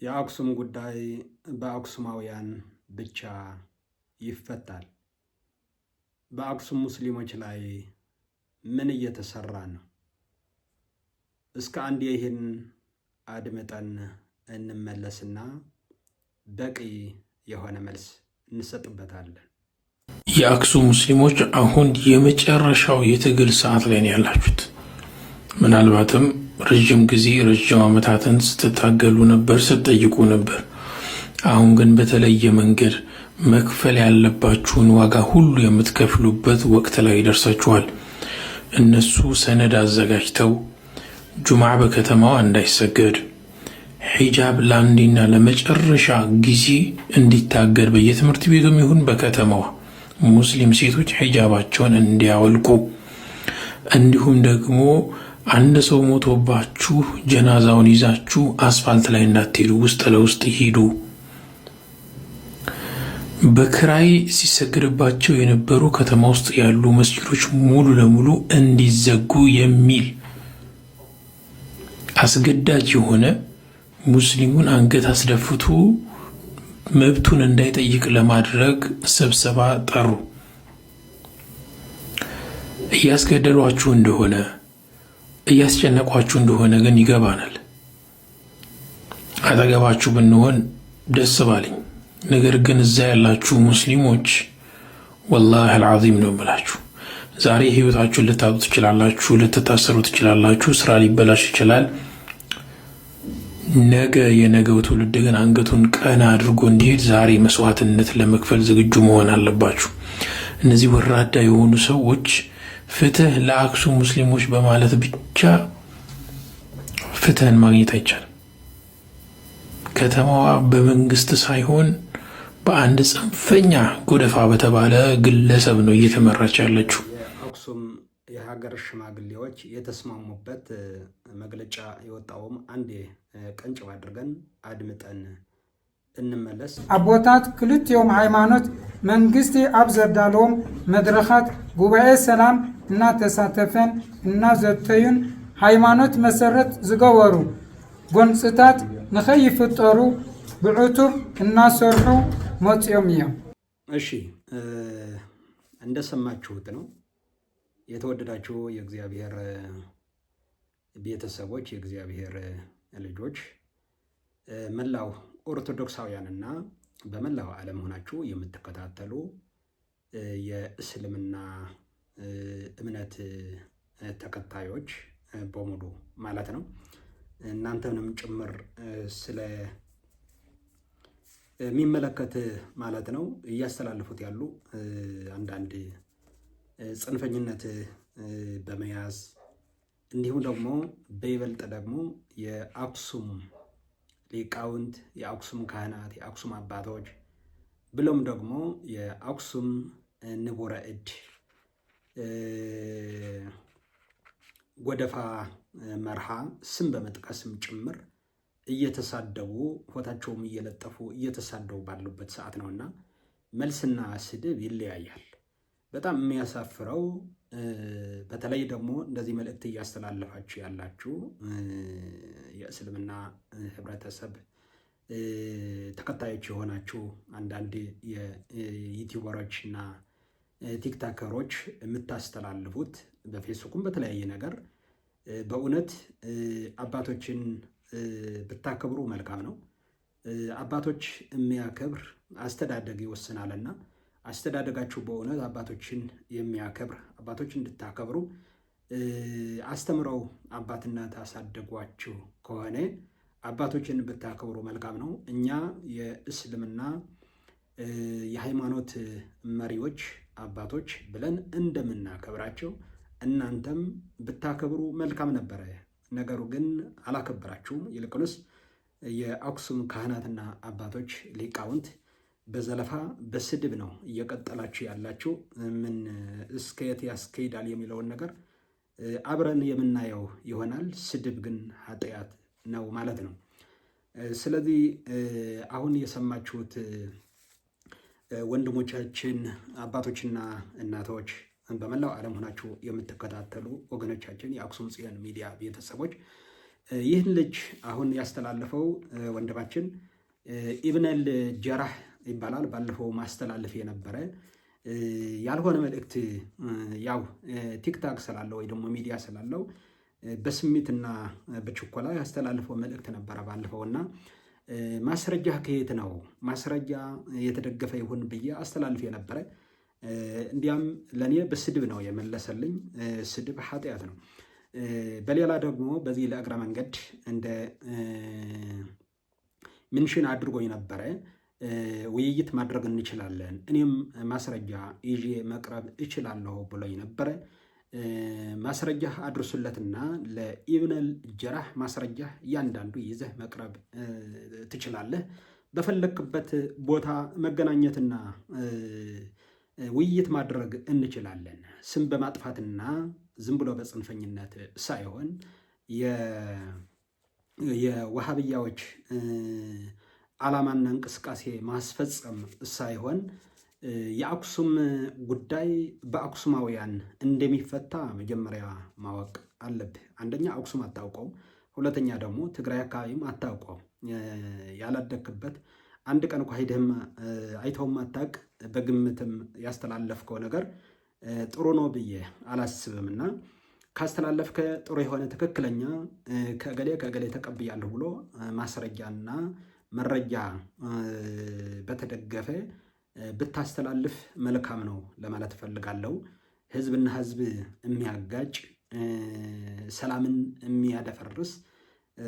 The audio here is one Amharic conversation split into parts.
የአክሱም ጉዳይ በአክሱማውያን ብቻ ይፈታል። በአክሱም ሙስሊሞች ላይ ምን እየተሰራ ነው? እስከ አንድ ይህን አድምጠን እንመለስና በቂ የሆነ መልስ እንሰጥበታለን። የአክሱም ሙስሊሞች አሁን የመጨረሻው የትግል ሰዓት ላይ ነው ያላችሁት። ምናልባትም ረጅም ጊዜ ረጅም ዓመታትን ስትታገሉ ነበር፣ ስትጠይቁ ነበር። አሁን ግን በተለየ መንገድ መክፈል ያለባችሁን ዋጋ ሁሉ የምትከፍሉበት ወቅት ላይ ደርሳችኋል። እነሱ ሰነድ አዘጋጅተው ጁምዓ በከተማዋ እንዳይሰገድ፣ ሒጃብ ለአንዴና ለመጨረሻ ጊዜ እንዲታገድ በየትምህርት ቤቱም ይሁን በከተማዋ ሙስሊም ሴቶች ሒጃባቸውን እንዲያወልቁ፣ እንዲሁም ደግሞ አንድ ሰው ሞቶባችሁ ጀናዛውን ይዛችሁ አስፋልት ላይ እንዳትሄዱ፣ ውስጥ ለውስጥ ሂዱ። በክራይ ሲሰገድባቸው የነበሩ ከተማ ውስጥ ያሉ መስጊዶች ሙሉ ለሙሉ እንዲዘጉ የሚል አስገዳጅ የሆነ ሙስሊሙን አንገት አስደፍቶ መብቱን እንዳይጠይቅ ለማድረግ ስብሰባ ጠሩ። እያስገደሏችሁ እንደሆነ እያስጨነቋችሁ እንደሆነ ግን ይገባናል። አጠገባችሁ ብንሆን ደስ ባለኝ። ነገር ግን እዛ ያላችሁ ሙስሊሞች ወላሂ አልዓዚም ነው ብላችሁ ዛሬ ህይወታችሁን ልታጡ ትችላላችሁ፣ ልትታሰሩ ትችላላችሁ፣ ስራ ሊበላሽ ይችላል። ነገ የነገው ትውልድ ግን አንገቱን ቀና አድርጎ እንዲሄድ ዛሬ መስዋዕትነት ለመክፈል ዝግጁ መሆን አለባችሁ። እነዚህ ወራዳ የሆኑ ሰዎች ፍትህ ለአክሱም ሙስሊሞች በማለት ብቻ ፍትህን ማግኘት አይቻልም። ከተማዋ በመንግስት ሳይሆን በአንድ ጽንፈኛ ጎደፋ በተባለ ግለሰብ ነው እየተመራች ያለችው። የአክሱም የሀገር ሽማግሌዎች የተስማሙበት መግለጫ የወጣውም አንዴ ቀንጭብ አድርገን አድምጠን እንመለስ። አቦታት ክልቲዮም ሃይማኖት መንግስቲ ኣብ ዘዳለዎም መድረኻት ጉባኤ ሰላም እናተሳተፈን እናዘተዩን ሃይማኖት መሰረት ዝገበሩ ጎንፅታት ንኸይፍጠሩ ብዕቱብ እናሰርሑ መፅዮም እዮም። እሺ እንደሰማችሁት ነው። የተወደዳችሁ የእግዚአብሔር ቤተሰቦች፣ የእግዚአብሔር ልጆች፣ መላው ኦርቶዶክሳውያንና በመላው ዓለም ሆናችሁ የምትከታተሉ የእስልምና እምነት ተከታዮች በሙሉ ማለት ነው፣ እናንተንም ጭምር ስለ የሚመለከት ማለት ነው። እያስተላልፉት ያሉ አንዳንድ ጽንፈኝነት በመያዝ እንዲሁም ደግሞ በይበልጥ ደግሞ የአክሱም ሊቃውንት፣ የአክሱም ካህናት፣ የአክሱም አባቶች ብሎም ደግሞ የአክሱም ንቡረ እድ ጎደፋ መርሃ ስም በመጥቀስም ጭምር እየተሳደቡ ፎታቸውም እየለጠፉ እየተሳደቡ ባሉበት ሰዓት ነውና መልስና ስድብ ይለያያል። በጣም የሚያሳፍረው በተለይ ደግሞ እንደዚህ መልእክት እያስተላለፋችሁ ያላችሁ የእስልምና ህብረተሰብ ተከታዮች የሆናችሁ አንዳንድ የዩቲዩበሮች እና ቲክታከሮች የምታስተላልፉት በፌስቡክም በተለያየ ነገር በእውነት አባቶችን ብታከብሩ መልካም ነው። አባቶች የሚያከብር አስተዳደግ ይወስናልና አስተዳደጋችሁ በእውነት አባቶችን የሚያከብር አባቶች እንድታከብሩ አስተምረው አባትናት አሳደጓችሁ ከሆነ አባቶችን ብታከብሩ መልካም ነው። እኛ የእስልምና የሃይማኖት መሪዎች አባቶች ብለን እንደምናከብራቸው እናንተም ብታከብሩ መልካም ነበረ። ነገሩ ግን አላከበራችሁም። ይልቁንስ የአክሱም ካህናትና አባቶች ሊቃውንት በዘለፋ በስድብ ነው እየቀጠላችሁ ያላችሁ። ምን እስከየት ያስኬዳል የሚለውን ነገር አብረን የምናየው ይሆናል። ስድብ ግን ኃጢአት ነው ማለት ነው። ስለዚህ አሁን የሰማችሁት ወንድሞቻችን፣ አባቶችና እናቶች በመላው ዓለም ሆናችሁ የምትከታተሉ ወገኖቻችን፣ የአክሱም ጽዮን ሚዲያ ቤተሰቦች ይህን ልጅ አሁን ያስተላለፈው ወንድማችን ኢብነል ጀራህ ይባላል። ባለፈው ማስተላለፍ የነበረ ያልሆነ መልእክት ያው ቲክታክ ስላለው ወይ ደግሞ ሚዲያ ስላለው በስሜትና በችኮላ ያስተላልፈው መልእክት ነበረ ባለፈውና ማስረጃ ከየት ነው ማስረጃ የተደገፈ ይሁን ብዬ አስተላልፍ የነበረ እንዲያም ለኔ በስድብ ነው የመለሰልኝ። ስድብ ኃጢአት ነው። በሌላ ደግሞ በዚህ ለእግረ መንገድ እንደ ምንሽን አድርጎኝ ነበረ። ውይይት ማድረግ እንችላለን፣ እኔም ማስረጃ ይዤ መቅረብ እችላለሁ ብሎኝ ነበረ። ማስረጃ አድርሱለትና ለኢብነል ጀራህ ማስረጃ እያንዳንዱ ይዘህ መቅረብ ትችላለህ። በፈለክበት ቦታ መገናኘትና ውይይት ማድረግ እንችላለን። ስም በማጥፋትና ዝም ብሎ በጽንፈኝነት ሳይሆን የዋሃብያዎች ዓላማና እንቅስቃሴ ማስፈጸም ሳይሆን የአክሱም ጉዳይ በአክሱማውያን እንደሚፈታ መጀመሪያ ማወቅ አለብህ። አንደኛ አክሱም አታውቀው፣ ሁለተኛ ደግሞ ትግራይ አካባቢም አታውቀው። ያላደክበት አንድ ቀን እንኳ ሄደህም አይተውም አታውቅ። በግምትም ያስተላለፍከው ነገር ጥሩ ነው ብዬ አላስብምና ካስተላለፍከ ጥሩ የሆነ ትክክለኛ ከእገሌ ተቀብያለሁ ብሎ ማስረጃና መረጃ በተደገፈ ብታስተላልፍ መልካም ነው ለማለት እፈልጋለሁ። ህዝብና ህዝብ የሚያጋጭ ሰላምን የሚያደፈርስ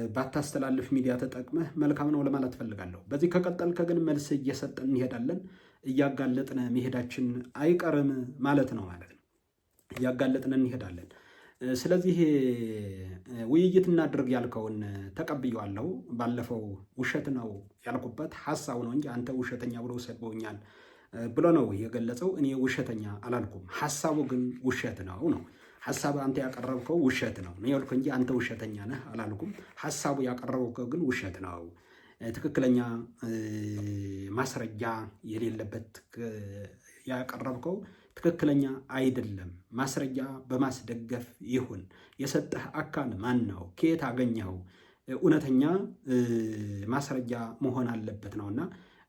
ባታስተላልፍ ሚዲያ ተጠቅመህ መልካም ነው ለማለት እፈልጋለሁ። በዚህ ከቀጠልከ ግን መልስ እየሰጠን እንሄዳለን። እያጋለጥን መሄዳችን አይቀርም ማለት ነው። እያጋለጥን እንሄዳለን። ስለዚህ ውይይት እናድርግ ያልከውን ተቀብያለሁ። ባለፈው ውሸት ነው ያልኩበት ሐሳቡ ነው እንጂ አንተ ውሸተኛ ብሎ ሰድቦኛል ብሎ ነው የገለጸው። እኔ ውሸተኛ አላልኩም። ሐሳቡ ግን ውሸት ነው። ሐሳቡ አንተ ያቀረብከው ውሸት ነው ያልኩ እንጂ አንተ ውሸተኛ ነህ አላልኩም። ሐሳቡ ያቀረብከው ግን ውሸት ነው። ትክክለኛ ማስረጃ የሌለበት ያቀረብከው ትክክለኛ አይደለም። ማስረጃ በማስደገፍ ይሁን። የሰጠህ አካል ማን ነው? ከየት አገኘኸው? እውነተኛ ማስረጃ መሆን አለበት ነውና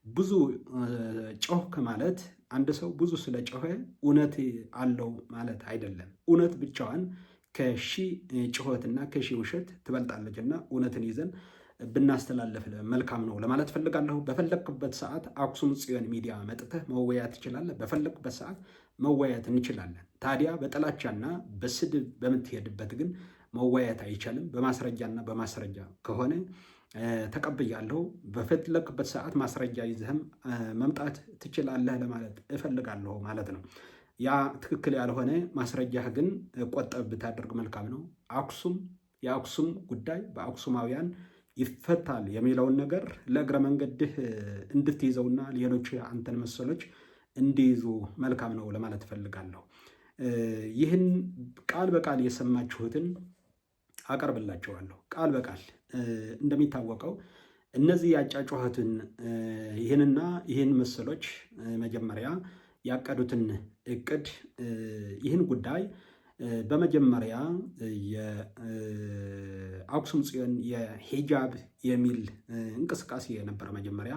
ብዙ ጮህ ማለት አንድ ሰው ብዙ ስለ ጮኸ እውነት አለው ማለት አይደለም። እውነት ብቻዋን ከሺህ ጩኸትና ከሺህ ውሸት ትበልጣለችና እውነትን ይዘን ብናስተላለፍ መልካም ነው ለማለት ፈልጋለሁ። በፈለግበት ሰዓት አክሱም ጽዮን ሚዲያ መጥተህ መወያየት ትችላለህ። በፈለግበት ሰዓት መወያየት እንችላለን። ታዲያ በጥላቻና በስድብ በምትሄድበት ግን መወያየት አይቻልም። በማስረጃና በማስረጃ ከሆነ ተቀብያለሁ። በፈለግበት ሰዓት ማስረጃ ይዘህም መምጣት ትችላለህ ለማለት እፈልጋለሁ ማለት ነው። ያ ትክክል ያልሆነ ማስረጃህ ግን ቆጠብ ብታደርግ መልካም ነው። የአክሱም ጉዳይ በአክሱማውያን ይፈታል የሚለውን ነገር ለእግረ መንገድህ እንድትይዘውና ሌሎች አንተን መሰሎች እንዲይዙ መልካም ነው ለማለት እፈልጋለሁ። ይህን ቃል በቃል የሰማችሁትን አቀርብላችኋለሁ። ቃል በቃል እንደሚታወቀው እነዚህ ያጫጩኸትን ይህን መሰሎች መጀመሪያ ያቀዱትን እቅድ ይህን ጉዳይ በመጀመሪያ የአክሱም ጽዮን የሂጃብ የሚል እንቅስቃሴ የነበረ መጀመሪያ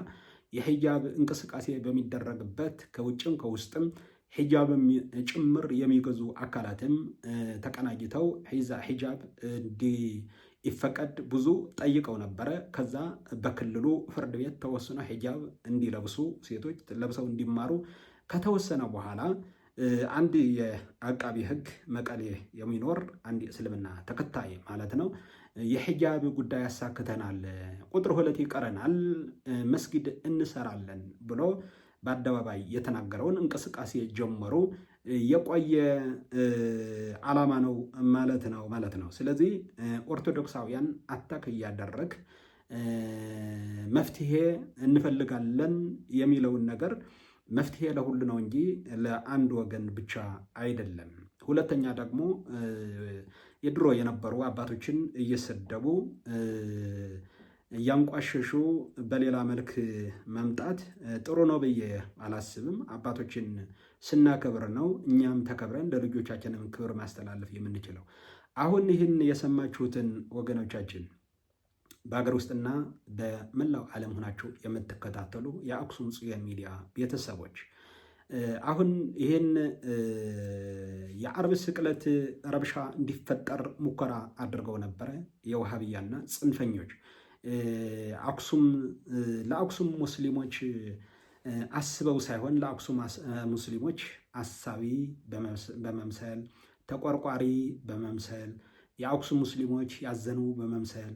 የሂጃብ እንቅስቃሴ በሚደረግበት ከውጭም ከውስጥም ሂጃብም ጭምር የሚገዙ አካላትም ተቀናጅተው ሂጃብ እንዲፈቀድ ብዙ ጠይቀው ነበረ። ከዛ በክልሉ ፍርድ ቤት ተወስኖ ሂጃብ እንዲለብሱ ሴቶች ለብሰው እንዲማሩ ከተወሰነ በኋላ አንድ የአቃቢ ሕግ መቀሌ የሚኖር አንድ እስልምና ተከታይ ማለት ነው የሂጃብ ጉዳይ ያሳክተናል፣ ቁጥር 2 ይቀረናል፣ መስጊድ እንሰራለን ብሎ በአደባባይ የተናገረውን እንቅስቃሴ ጀመሩ። የቆየ ዓላማ ነው ማለት ነው። ስለዚህ ኦርቶዶክሳውያን አታክ እያደረግ መፍትሄ እንፈልጋለን የሚለውን ነገር መፍትሄ ለሁሉ ነው እንጂ ለአንድ ወገን ብቻ አይደለም። ሁለተኛ ደግሞ የድሮ የነበሩ አባቶችን እየሰደቡ እያንቋሸሹ በሌላ መልክ መምጣት ጥሩ ነው ብዬ አላስብም። አባቶችን ስናከብር ነው እኛም ተከብረን ለልጆቻችንም ክብር ማስተላለፍ የምንችለው። አሁን ይህን የሰማችሁትን ወገኖቻችን በሀገር ውስጥና በመላው ዓለም ሆናችሁ የምትከታተሉ የአክሱም ጽዮን ሚዲያ ቤተሰቦች አሁን ይህን የአርብ ስቅለት ረብሻ እንዲፈጠር ሙከራ አድርገው ነበረ የውሃብያና ጽንፈኞች ለአክሱም ሙስሊሞች አስበው ሳይሆን ለአክሱም ሙስሊሞች አሳቢ በመምሰል ተቆርቋሪ በመምሰል የአክሱም ሙስሊሞች ያዘኑ በመምሰል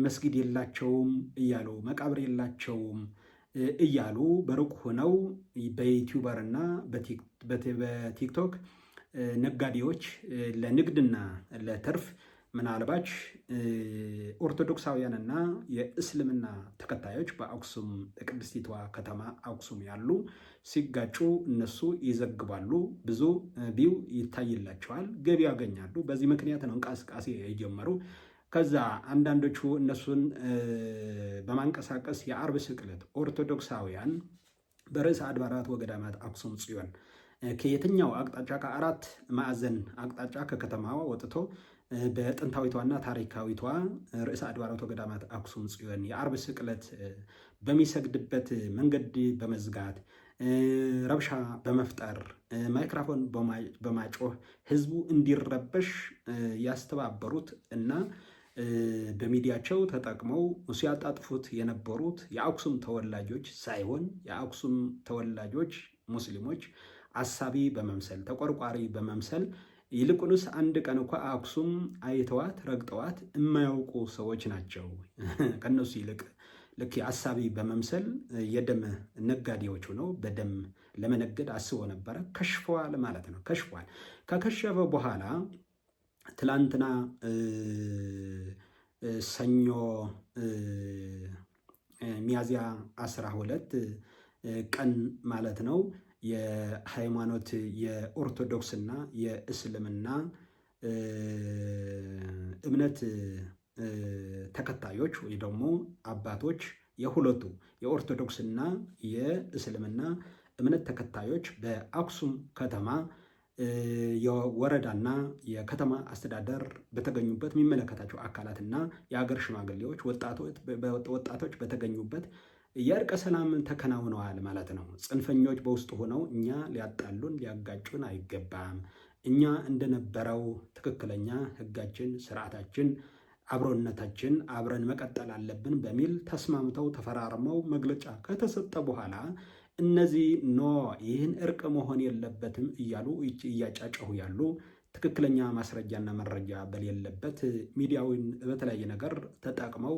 መስጊድ የላቸውም እያሉ መቃብር የላቸውም እያሉ በሩቅ ሆነው በዩቲዩበር እና በቲክቶክ ነጋዴዎች ለንግድና ለትርፍ ምናልባች ኦርቶዶክሳውያንና የእስልምና ተከታዮች በአክሱም ቅድስቲቷ ከተማ አክሱም ያሉ ሲጋጩ እነሱ ይዘግባሉ፣ ብዙ ቪው ይታይላቸዋል፣ ገቢ ያገኛሉ። በዚህ ምክንያት ነው እንቅስቃሴ የጀመሩ። ከዛ አንዳንዶቹ እነሱን በማንቀሳቀስ የአርብ ስቅለት ኦርቶዶክሳውያን በርዕሰ አድባራት ወገዳማት አክሱም ጽዮን ከየትኛው አቅጣጫ ከአራት ማዕዘን አቅጣጫ ከከተማዋ ወጥቶ በጥንታዊቷና ታሪካዊቷ ርዕሰ አድባራት ወገዳማት አክሱም ጽዮን የአርብ ስቅለት በሚሰግድበት መንገድ በመዝጋት ረብሻ በመፍጠር ማይክራፎን በማጮህ ህዝቡ እንዲረበሽ ያስተባበሩት እና በሚዲያቸው ተጠቅመው ሲያጣጥፉት የነበሩት የአክሱም ተወላጆች ሳይሆን የአክሱም ተወላጆች ሙስሊሞች አሳቢ በመምሰል ተቆርቋሪ በመምሰል ይልቁንስ አንድ ቀን እንኳ አክሱም አይተዋት ረግጠዋት የማያውቁ ሰዎች ናቸው። ከነሱ ይልቅ ልክ አሳቢ በመምሰል የደም ነጋዴዎች ሆነው በደም ለመነገድ አስቦ ነበረ። ከሽፈዋል ማለት ነው። ከሽፏል። ከከሸፈ በኋላ ትላንትና ሰኞ ሚያዝያ 12 ቀን ማለት ነው የሃይማኖት የኦርቶዶክስና የእስልምና እምነት ተከታዮች ወይ ደግሞ አባቶች የሁለቱ የኦርቶዶክስና የእስልምና እምነት ተከታዮች በአክሱም ከተማ የወረዳና የከተማ አስተዳደር በተገኙበት የሚመለከታቸው አካላትና የሀገር ሽማግሌዎች ወጣቶች በተገኙበት የእርቀ ሰላም ተከናውነዋል ማለት ነው። ጽንፈኞች በውስጡ ሆነው እኛ ሊያጣሉን ሊያጋጩን አይገባም፣ እኛ እንደነበረው ትክክለኛ ሕጋችን፣ ስርዓታችን፣ አብሮነታችን አብረን መቀጠል አለብን በሚል ተስማምተው ተፈራርመው መግለጫ ከተሰጠ በኋላ እነዚህ ይህን እርቅ መሆን የለበትም እያሉ እያጫጨሁ ያሉ ትክክለኛ ማስረጃና መረጃ በሌለበት ሚዲያውን በተለያየ ነገር ተጠቅመው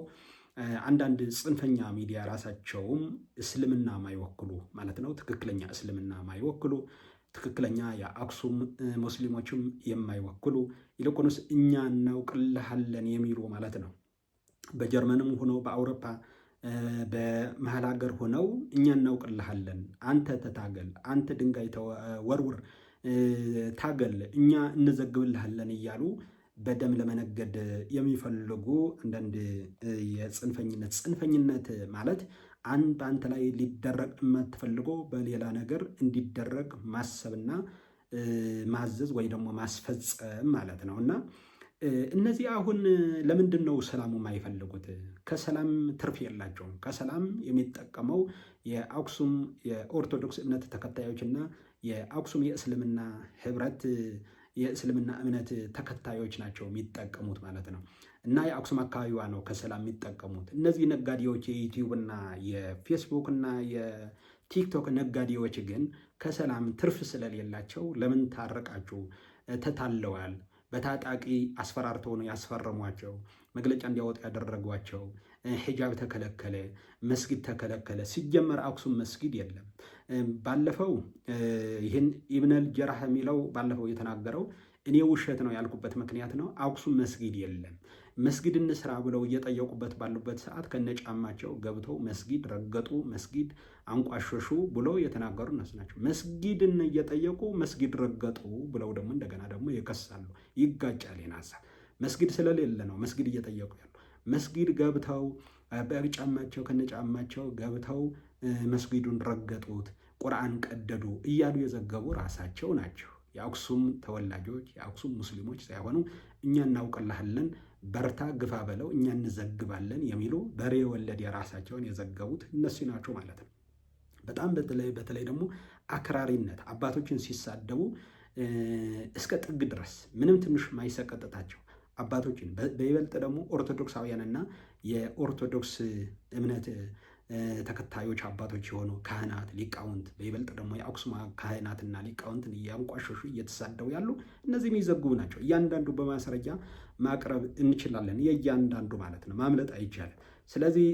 አንዳንድ ጽንፈኛ ሚዲያ ራሳቸውም እስልምና ማይወክሉ ማለት ነው፣ ትክክለኛ እስልምና ማይወክሉ ትክክለኛ የአክሱም ሙስሊሞችም የማይወክሉ ይልቁንስ እኛ እናውቅልሃለን የሚሉ ማለት ነው። በጀርመንም ሆነው በአውሮፓ በመሀል ሀገር ሆነው እኛ እናውቅልሃለን፣ አንተ ተታገል፣ አንተ ድንጋይ ወርውር፣ ታገል፣ እኛ እንዘግብልሃለን እያሉ በደም ለመነገድ የሚፈልጉ አንዳንድ ጽንፈኝነት ማለት በአንተ ላይ ሊደረግ የማትፈልገው በሌላ ነገር እንዲደረግ ማሰብና ማዘዝ ወይ ደግሞ ማስፈጸም ማለት ነው። እና እነዚህ አሁን ለምንድን ነው ሰላሙ የማይፈልጉት? ከሰላም ትርፍ የላቸውም። ከሰላም የሚጠቀመው የአክሱም የኦርቶዶክስ እምነት ተከታዮችና የአክሱም የእስልምና ህብረት የእስልምና እምነት ተከታዮች ናቸው የሚጠቀሙት ማለት ነው። እና የአክሱም አካባቢዋ ነው ከሰላም የሚጠቀሙት። እነዚህ ነጋዴዎች የዩቲዩብና የፌስቡክና የቲክቶክ ነጋዴዎች ግን ከሰላም ትርፍ ስለሌላቸው ለምን ታረቃችሁ? ተታለዋል። በታጣቂ አስፈራርተው ነው ያስፈረሟቸው፣ መግለጫ እንዲያወጡ ያደረጓቸው። ሒጃብ ተከለከለ፣ መስጊድ ተከለከለ። ሲጀመር አክሱም መስጊድ የለም። ባለፈው ይህን ኢብነል ጀራህ የሚለው ባለፈው የተናገረው እኔ ውሸት ነው ያልኩበት ምክንያት ነው። አክሱም መስጊድ የለም። መስጊድ እንስራ ብለው እየጠየቁበት ባሉበት ሰዓት ከነጫማቸው ገብተው መስጊድ ረገጡ፣ መስጊድ አንቋሸሹ ብለው የተናገሩ እነሱ ናቸው። መስጊድን እየጠየቁ መስጊድ ረገጡ ብለው ደግሞ እንደገና ደግሞ ይከሳሉ። ይጋጫል። ሀሳብ መስጊድ ስለሌለ ነው መስጊድ እየጠየቁ ያሉ። መስጊድ ገብተው በጫማቸው ከነጫማቸው ገብተው መስጊዱን ረገጡት፣ ቁርአን ቀደዱ እያሉ የዘገቡ ራሳቸው ናቸው። የአክሱም ተወላጆች የአክሱም ሙስሊሞች ሳይሆኑ እኛ እናውቅልሃለን በርታ ግፋ በለው እኛ እንዘግባለን የሚሉ በሬ ወለድ የራሳቸውን የዘገቡት እነሱ ናቸው ማለት ነው። በጣም በተለይ ደግሞ አክራሪነት አባቶችን ሲሳደቡ እስከ ጥግ ድረስ ምንም ትንሽ ማይሰቀጥጣቸው አባቶችን በይበልጥ ደግሞ ኦርቶዶክሳውያንና የኦርቶዶክስ እምነት ተከታዮች አባቶች የሆኑ ካህናት፣ ሊቃውንት በይበልጥ ደግሞ የአክሱም ካህናትና ሊቃውንትን እያንቋሸሹ እየተሳደቡ ያሉ እነዚህ የሚዘግቡ ናቸው። እያንዳንዱ በማስረጃ ማቅረብ እንችላለን፣ የእያንዳንዱ ማለት ነው፣ ማምለጥ አይቻልም። ስለዚህ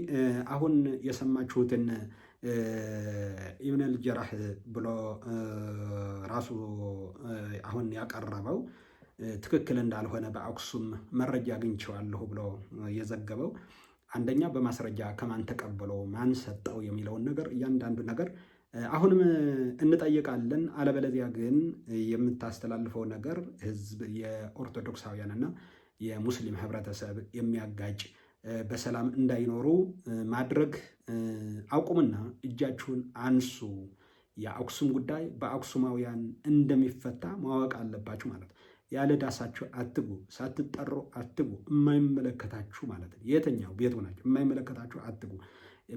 አሁን የሰማችሁትን ኢብነል ጀራህ ብሎ ራሱ አሁን ያቀረበው ትክክል እንዳልሆነ በአክሱም መረጃ አግኝቼዋለሁ ብሎ የዘገበው አንደኛ በማስረጃ ከማን ተቀበለው ማን ሰጠው የሚለውን ነገር እያንዳንዱ ነገር አሁንም እንጠይቃለን። አለበለዚያ ግን የምታስተላልፈው ነገር ህዝብ የኦርቶዶክሳውያንና የሙስሊም ህብረተሰብ የሚያጋጭ በሰላም እንዳይኖሩ ማድረግ አቁምና እጃችሁን አንሱ። የአክሱም ጉዳይ በአክሱማውያን እንደሚፈታ ማወቅ አለባችሁ ማለት ነው። ያለ ዳሳችሁ አትጉ፣ ሳትጠሩ አትጉ። የማይመለከታችሁ ማለት ነው። የትኛው ቤቱ ናቸው የማይመለከታችሁ አትጉ።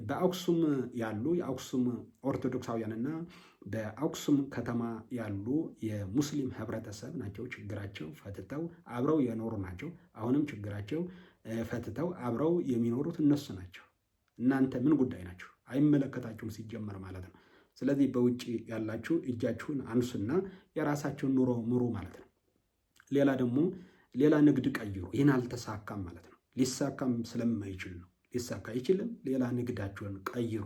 በአክሱም ያሉ የአክሱም ኦርቶዶክሳውያንና በአክሱም ከተማ ያሉ የሙስሊም ህብረተሰብ ናቸው ችግራቸው ፈትተው አብረው የኖሩ ናቸው። አሁንም ችግራቸው ፈትተው አብረው የሚኖሩት እነሱ ናቸው። እናንተ ምን ጉዳይ ናቸው? አይመለከታችሁም ሲጀመር ማለት ነው። ስለዚህ በውጭ ያላችሁ እጃችሁን አንሱና የራሳችሁን ኑሮ ምሩ ማለት ነው። ሌላ ደግሞ ሌላ ንግድ ቀይሩ። ይህን አልተሳካም ማለት ነው። ሊሳካም ስለማይችል ነው። ሊሳካ አይችልም። ሌላ ንግዳችሁን ቀይሩ፣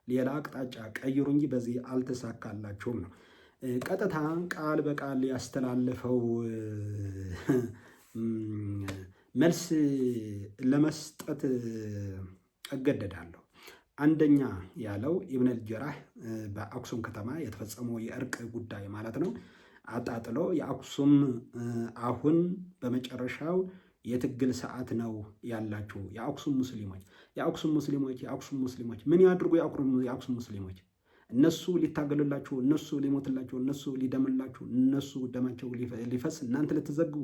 ሌላ አቅጣጫ ቀይሩ እንጂ በዚህ አልተሳካላችሁም ነው። ቀጥታ ቃል በቃል ያስተላለፈው መልስ ለመስጠት እገደዳለሁ። አንደኛ ያለው ኢብነል ጀራህ በአክሱም ከተማ የተፈጸመው የእርቅ ጉዳይ ማለት ነው አጣጥሎ የአክሱም አሁን በመጨረሻው የትግል ሰዓት ነው ያላችሁ የአክሱም ሙስሊሞች ምን ያድርጉ? የአክሱም ሙስሊሞች እነሱ ሊታገሉላችሁ፣ እነሱ ሊሞትላችሁ፣ እነሱ ሊደምላችሁ፣ እነሱ ደማቸው ሊፈስ እናንተ ልትዘግቡ፣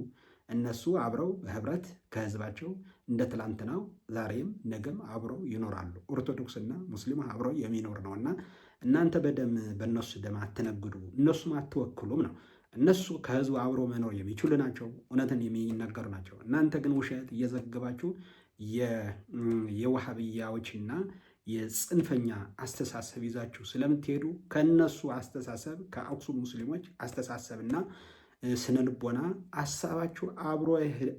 እነሱ አብረው በህብረት ከህዝባቸው እንደ ትላንትናው ዛሬም ነገም አብረው ይኖራሉ። ኦርቶዶክስና ሙስሊም አብረው የሚኖር ነውና እናንተ በደም በእነሱ ደም አትነግዱ፣ እነሱም አትወክሉም ነው። እነሱ ከህዝቡ አብሮ መኖር የሚችሉ ናቸው፣ እውነትን የሚናገሩ ናቸው። እናንተ ግን ውሸት እየዘገባችሁ የዋሃብያዎችና የጽንፈኛ አስተሳሰብ ይዛችሁ ስለምትሄዱ ከነሱ አስተሳሰብ ከአክሱም ሙስሊሞች አስተሳሰብና ስነ ልቦና ሀሳባችሁ አብሮ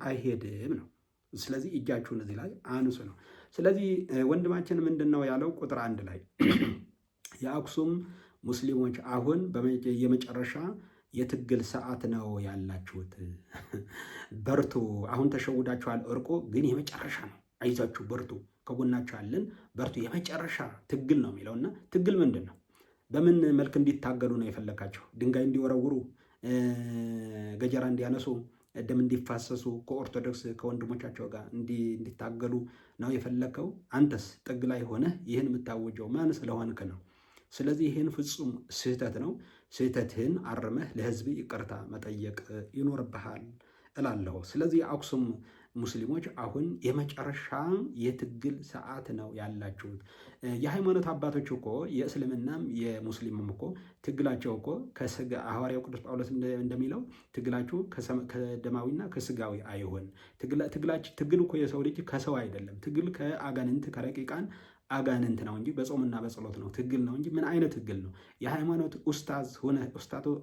አይሄድም ነው። ስለዚህ እጃችሁን እዚህ ላይ አንሱ ነው። ስለዚህ ወንድማችን ምንድን ነው ያለው? ቁጥር 1 ላይ የአክሱም ሙስሊሞች አሁን የመጨረሻ የትግል ሰዓት ነው ያላችሁት፣ በርቱ። አሁን ተሸውዳችኋል። እርቁ ግን የመጨረሻ ነው። አይዛችሁ በርቱ፣ ከጎናችሁ አለን፣ በርቱ። የመጨረሻ ትግል ነው የሚለውና ትግል ምንድን ነው? በምን መልክ እንዲታገሉ ነው የፈለጋቸው? ድንጋይ እንዲወረውሩ፣ ገጀራ እንዲያነሱ፣ ደም እንዲፋሰሱ፣ ከኦርቶዶክስ ከወንድሞቻቸው ጋር እንዲታገሉ ነው የፈለከው? አንተስ ጥግ ላይ ሆነህ ይህን የምታወጀው ማን ስለሆንክ ነው? ስለዚህ ይህን ፍጹም ስህተት ነው። ስህተትህን አርመህ ለህዝብ ይቅርታ መጠየቅ ይኖርብሃል እላለሁ። ስለዚህ አክሱም ሙስሊሞች አሁን የመጨረሻ የትግል ሰዓት ነው ያላችሁት። የሃይማኖት አባቶች እኮ የእስልምናም የሙስሊምም እኮ ትግላቸው እኮ ሐዋርያው ቅዱስ ጳውሎስ እንደሚለው ትግላችሁ ከደማዊና ከስጋዊ አይሆን። ትግል እኮ የሰው ልጅ ከሰው አይደለም። ትግል ከአጋንንት ከረቂቃን አጋንንት ነው እንጂ በጾምና በጸሎት ነው ትግል ነው እንጂ ምን አይነት ትግል ነው? የሃይማኖት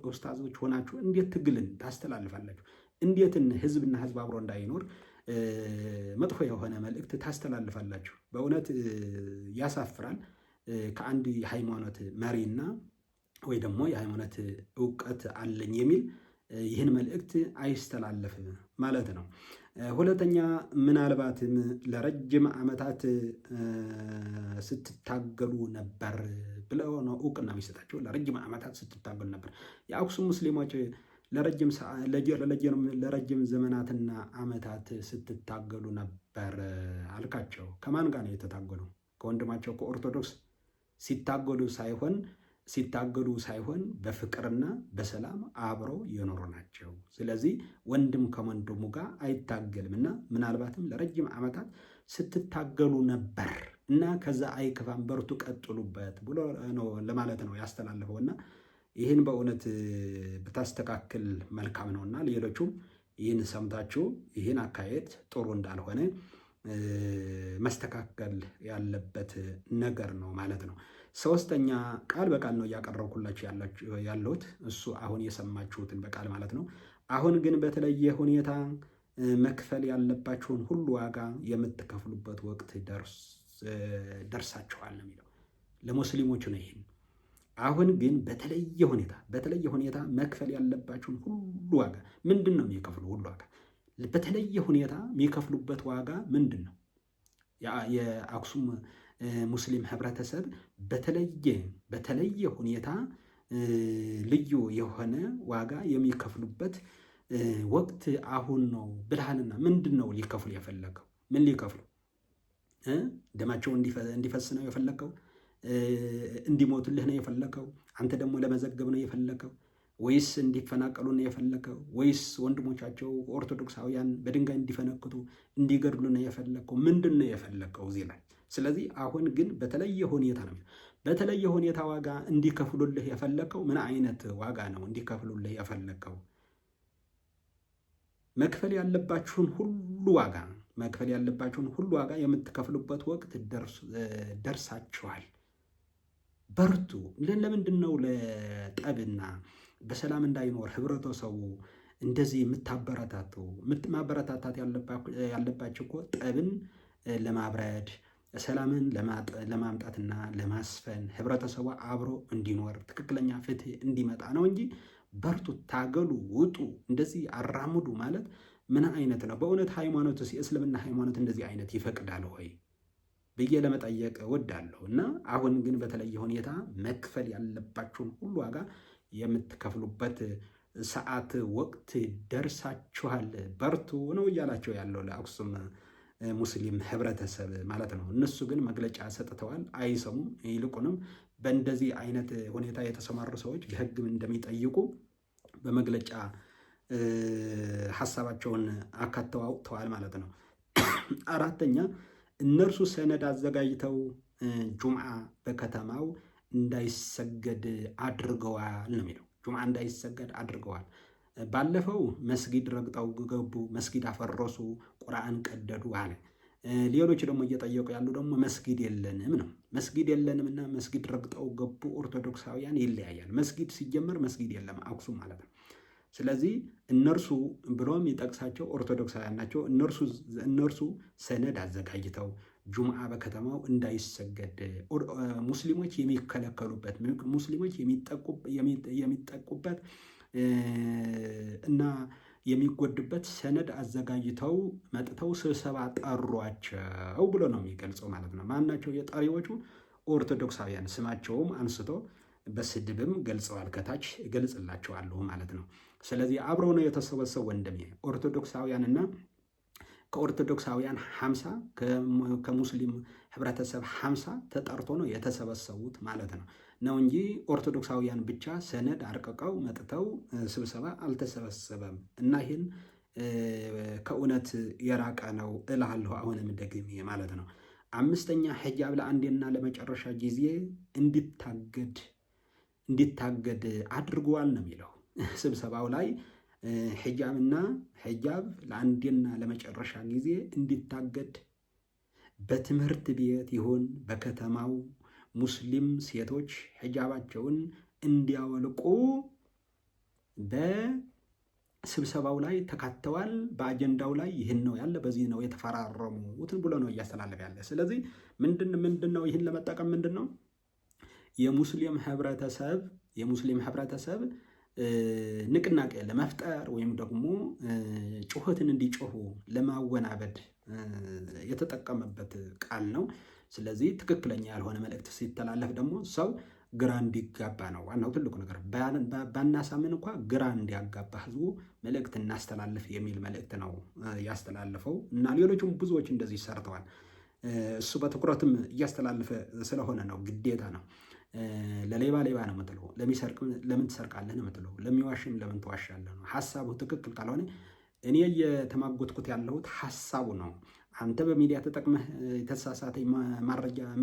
ኡስታዞች ሆናችሁ እንዴት ትግልን ታስተላልፋላችሁ? እንዴትን ህዝብና ህዝብ አብሮ እንዳይኖር መጥፎ የሆነ መልእክት ታስተላልፋላችሁ? በእውነት ያሳፍራል። ከአንድ የሃይማኖት መሪና ወይ ደግሞ የሃይማኖት እውቀት አለኝ የሚል ይህን መልእክት አይስተላለፍም ማለት ነው። ሁለተኛ ምናልባትም ለረጅም ዓመታት ስትታገሉ ነበር ብለው ነው እውቅና የሚሰጣቸው። ለረጅም ዓመታት ስትታገሉ ነበር የአክሱም ሙስሊሞች ለረጅም ዘመናትና ዓመታት ስትታገሉ ነበር አልካቸው። ከማን ጋር ነው የተታገሉ? ከወንድማቸው ከኦርቶዶክስ ሲታገሉ ሳይሆን ሲታገሉ ሳይሆን በፍቅርና በሰላም አብረው የኖሩ ናቸው። ስለዚህ ወንድም ከወንድሙ ጋር አይታገልም እና ምናልባትም ለረጅም ዓመታት ስትታገሉ ነበር እና ከዛ አይከፋም፣ በርቱ፣ ቀጥሉበት ብሎ ነው ለማለት ነው ያስተላለፈው እና ይህን በእውነት ብታስተካክል መልካም ነውና ሌሎቹም ይህን ሰምታችሁ ይህን አካሄድ ጥሩ እንዳልሆነ መስተካከል ያለበት ነገር ነው ማለት ነው። ሶስተኛ ቃል በቃል ነው እያቀረብኩላችሁ ያለሁት እሱ አሁን የሰማችሁትን በቃል ማለት ነው። አሁን ግን በተለየ ሁኔታ መክፈል ያለባችሁን ሁሉ ዋጋ የምትከፍሉበት ወቅት ደርሳችኋል ነው የሚለው ለሙስሊሞች ነው። ይህን አሁን ግን በተለየ ሁኔታ መክፈል ያለባችሁን ሁሉ ዋጋ ምንድን ነው የሚከፍሉ ሁሉ ዋጋ በተለየ ሁኔታ የሚከፍሉበት ዋጋ ምንድን ነው? የአክሱም ሙስሊም ህብረተሰብ በተለየ ሁኔታ ልዩ የሆነ ዋጋ የሚከፍሉበት ወቅት አሁን ነው ብልሃልና ምንድን ነው ሊከፍሉ የፈለገው? ምን ሊከፍሉ? ደማቸው እንዲፈስ ነው የፈለገው? እንዲሞቱልህ ነው የፈለገው? አንተ ደግሞ ለመዘገብ ነው የፈለገው? ወይስ እንዲፈናቀሉ ነው የፈለገው? ወይስ ወንድሞቻቸው ኦርቶዶክሳውያን በድንጋይ እንዲፈነክቱ እንዲገድሉ ነው የፈለገው? ምንድን ነው የፈለገው እዚህ ላይ? ስለዚህ አሁን ግን በተለየ ሁኔታ ነው። በተለየ ሁኔታ ዋጋ እንዲከፍሉልህ የፈለገው ምን አይነት ዋጋ ነው እንዲከፍሉልህ የፈለገው? መክፈል ያለባችሁን ሁሉ ዋጋ የምትከፍሉበት ወቅት ደርሳችኋል። በርቱ። ለምንድን ነው ለጠብና በሰላም እንዳይኖር ህብረተሰቡ እንደዚህ ማበረታታት ያለባቸው እኮ ጠብን ለማብረድ ሰላምን ለማምጣትና ለማስፈን ህብረተሰቡ አብሮ እንዲኖር ትክክለኛ ፍትህ እንዲመጣ ነው እንጂ በርቱ፣ ታገሉ፣ ውጡ፣ እንደዚህ አራምዱ ማለት ምን አይነት ነው? በእውነት ሃይማኖትስ የእስልምና ሃይማኖት እንደዚህ አይነት ይፈቅዳል ወይ ብዬ ለመጠየቅ እወዳለሁ። እና አሁን ግን በተለየ ሁኔታ መክፈል ያለባችሁን ሁሉ ዋጋ የምትከፍሉበት ሰዓት ወቅት ደርሳችኋል፣ በርቱ ነው እያላቸው ያለው ለአክሱም ሙስሊም ህብረተሰብ ማለት ነው። እነሱ ግን መግለጫ ሰጥተዋል፣ አይሰሙም። ይልቁንም በእንደዚህ አይነት ሁኔታ የተሰማሩ ሰዎች በህግም እንደሚጠይቁ በመግለጫ ሀሳባቸውን አካተው አውጥተዋል ማለት ነው። አራተኛ እነርሱ ሰነድ አዘጋጅተው ጁምዓ በከተማው እንዳይሰገድ አድርገዋል ነው የሚለው። ጁምዓ እንዳይሰገድ አድርገዋል። ባለፈው መስጊድ ረግጠው ገቡ፣ መስጊድ አፈረሱ፣ ቁርአን ቀደዱ አለ። ሌሎች ደግሞ እየጠየቁ ያሉ ደግሞ መስጊድ የለንም ነው። መስጊድ የለንም እና መስጊድ ረግጠው ገቡ ኦርቶዶክሳውያን ይለያያል። መስጊድ ሲጀመር መስጊድ የለም አክሱም ማለት ነው። ስለዚህ እነርሱ ብሎም የሚጠቅሳቸው ኦርቶዶክሳውያን ናቸው። እነርሱ ሰነድ አዘጋጅተው ጁምዓ በከተማው እንዳይሰገድ ሙስሊሞች የሚከለከሉበት ሙስሊሞች የሚጠቁበት እና የሚጎድበት ሰነድ አዘጋጅተው መጥተው ስብሰባ ጠሯቸው ብሎ ነው የሚገልጸው ማለት ነው። ማናቸው የጠሪዎቹ? ኦርቶዶክሳውያን። ስማቸውም አንስቶ በስድብም ገልጸዋል። ከታች እገልጽላቸዋለሁ ማለት ነው። ስለዚህ አብረው ነው የተሰበሰቡ ወንድሜ ኦርቶዶክሳውያንና ከኦርቶዶክሳውያን 50 ከሙስሊም ህብረተሰብ 50 ተጠርቶ ነው የተሰበሰቡት ማለት ነው እንጂ ኦርቶዶክሳውያን ብቻ ሰነድ አርቅቀው መጥተው ስብሰባ አልተሰበሰበም። እና ይህን ከእውነት የራቀ ነው እላለሁ አሁንም ደግሜ ማለት ነው። አምስተኛ ሒጃብ ለአንዴና ለመጨረሻ ጊዜ እንዲታገድ አድርገዋል ነው የሚለው ስብሰባው ላይ ሒጃብ ለአንዴና ለመጨረሻ ጊዜ እንዲታገድ በትምህርት ቤት ይሁን በከተማው ሙስሊም ሴቶች ሒጃባቸውን እንዲያወልቁ በስብሰባው ላይ ተካተዋል። በአጀንዳው ላይ ይህን ነው ያለ፣ በዚህ ነው የተፈራረሙትን ብሎ ነው እያስተላለፈ ያለ። ስለዚህ ምንድን ነው ይህን ለመጠቀም ምንድን ነው የሙስሊም ህብረተሰብ ንቅናቄ ለመፍጠር ወይም ደግሞ ጩኸትን እንዲጮሁ ለማወናበድ የተጠቀመበት ቃል ነው። ስለዚህ ትክክለኛ ያልሆነ መልእክት ሲተላለፍ ደግሞ ሰው ግራ እንዲጋባ ነው ዋናው ትልቁ ነገር። ባናሳምን እንኳ ግራ እንዲያጋባ ህዝቡ መልእክት እናስተላልፍ የሚል መልእክት ነው ያስተላለፈው እና ሌሎችም ብዙዎች እንደዚህ ሰርተዋል። እሱ በትኩረትም እያስተላለፈ ስለሆነ ነው፣ ግዴታ ነው። ለሌባ ሌባ ነው የምትለው፣ ለሚሰርቅ ለምን ትሰርቃለህ ነው የምትለው፣ ለሚዋሽም ለምን ትዋሻለህ ነው። ሀሳቡ ትክክል ካልሆነ እኔ እየተማጎትኩት ያለሁት ሀሳቡ ነው። አንተ በሚዲያ ተጠቅመህ የተሳሳተ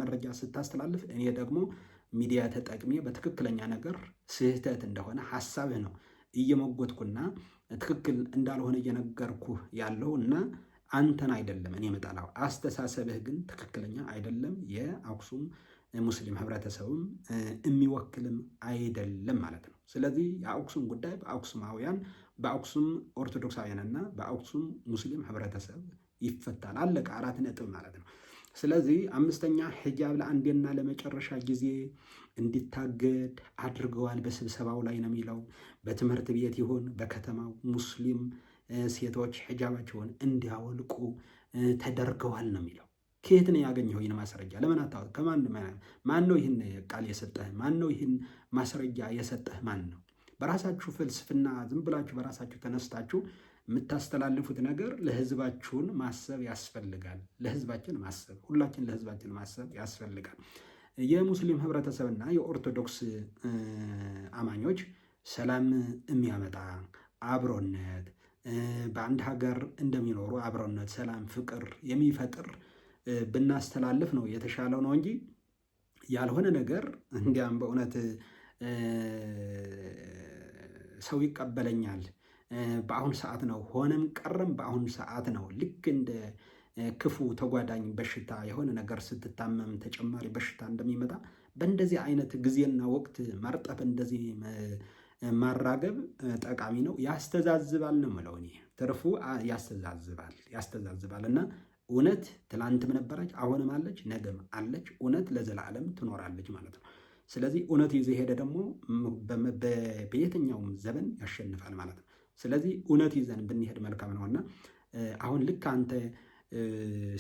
መረጃ ስታስተላልፍ፣ እኔ ደግሞ ሚዲያ ተጠቅሜ በትክክለኛ ነገር ስህተት እንደሆነ ሀሳብህ ነው እየመጎትኩና ትክክል እንዳልሆነ እየነገርኩህ ያለው እና አንተን አይደለም እኔ የምጠላው፣ አስተሳሰብህ ግን ትክክለኛ አይደለም። የአክሱም ሙስሊም ህብረተሰብም የሚወክልም አይደለም ማለት ነው። ስለዚህ የአክሱም ጉዳይ በአክሱማውያን በአክሱም ኦርቶዶክሳውያንና በአክሱም ሙስሊም ህብረተሰብ ይፈታል። አለቀ። 4 ነጥብ ማለት ነው። ስለዚህ 5ኛ ሒጃብ ለአንዴና ለመጨረሻ ጊዜ እንዲታገድ አድርገዋል በስብሰባው ላይ ነው የሚለው። በትምህርት ቤት ይሁን በከተማው ሙስሊም ሴቶች ሒጃባቸውን እንዲያወልቁ ተደርገዋል ነው የሚለው። ከየት ነው ያገኘው ይህን ማስረጃ? ለምን አታወቅ? ማን ነው ይህን ቃል የሰጠህ? ማን ነው ይህን ማስረጃ የሰጠህ? ማን ነው? በራሳችሁ ፍልስፍና ዝም ብላችሁ በራሳችሁ ተነስታችሁ የምታስተላልፉት ነገር ለህዝባችሁን ማሰብ ያስፈልጋል። ለህዝባችን ማሰብ፣ ሁላችን ለህዝባችን ማሰብ ያስፈልጋል። የሙስሊም ህብረተሰብና የኦርቶዶክስ አማኞች ሰላም የሚያመጣ አብሮነት፣ በአንድ ሀገር እንደሚኖሩ አብሮነት፣ ሰላም፣ ፍቅር የሚፈጥር ብናስተላልፍ ነው የተሻለው ነው እንጂ ያልሆነ ነገር እንዲያም በእውነት ሰው ይቀበለኛል በአሁን ሰዓት ነው ሆነም ቀረም በአሁን ሰዓት ነው። ልክ እንደ ክፉ ተጓዳኝ በሽታ የሆነ ነገር ስትታመም ተጨማሪ በሽታ እንደሚመጣ በእንደዚህ አይነት ጊዜና ወቅት ማርጠብ እንደዚህ ማራገብ ጠቃሚ ነው። ያስተዛዝባል ነው የምለው እኔ። ትርፉ ያስተዛዝባል እና እውነት ትላንትም ነበረች፣ አሁንም አለች፣ ነገም አለች። እውነት ለዘላለም ትኖራለች ማለት ነው። ስለዚህ እውነት ይዞ ሄደ ደግሞ በየትኛውም ዘመን ያሸንፋል ማለት ነው። ስለዚህ እውነት ይዘን ብንሄድ መልካም ነውና አሁን ልክ አንተ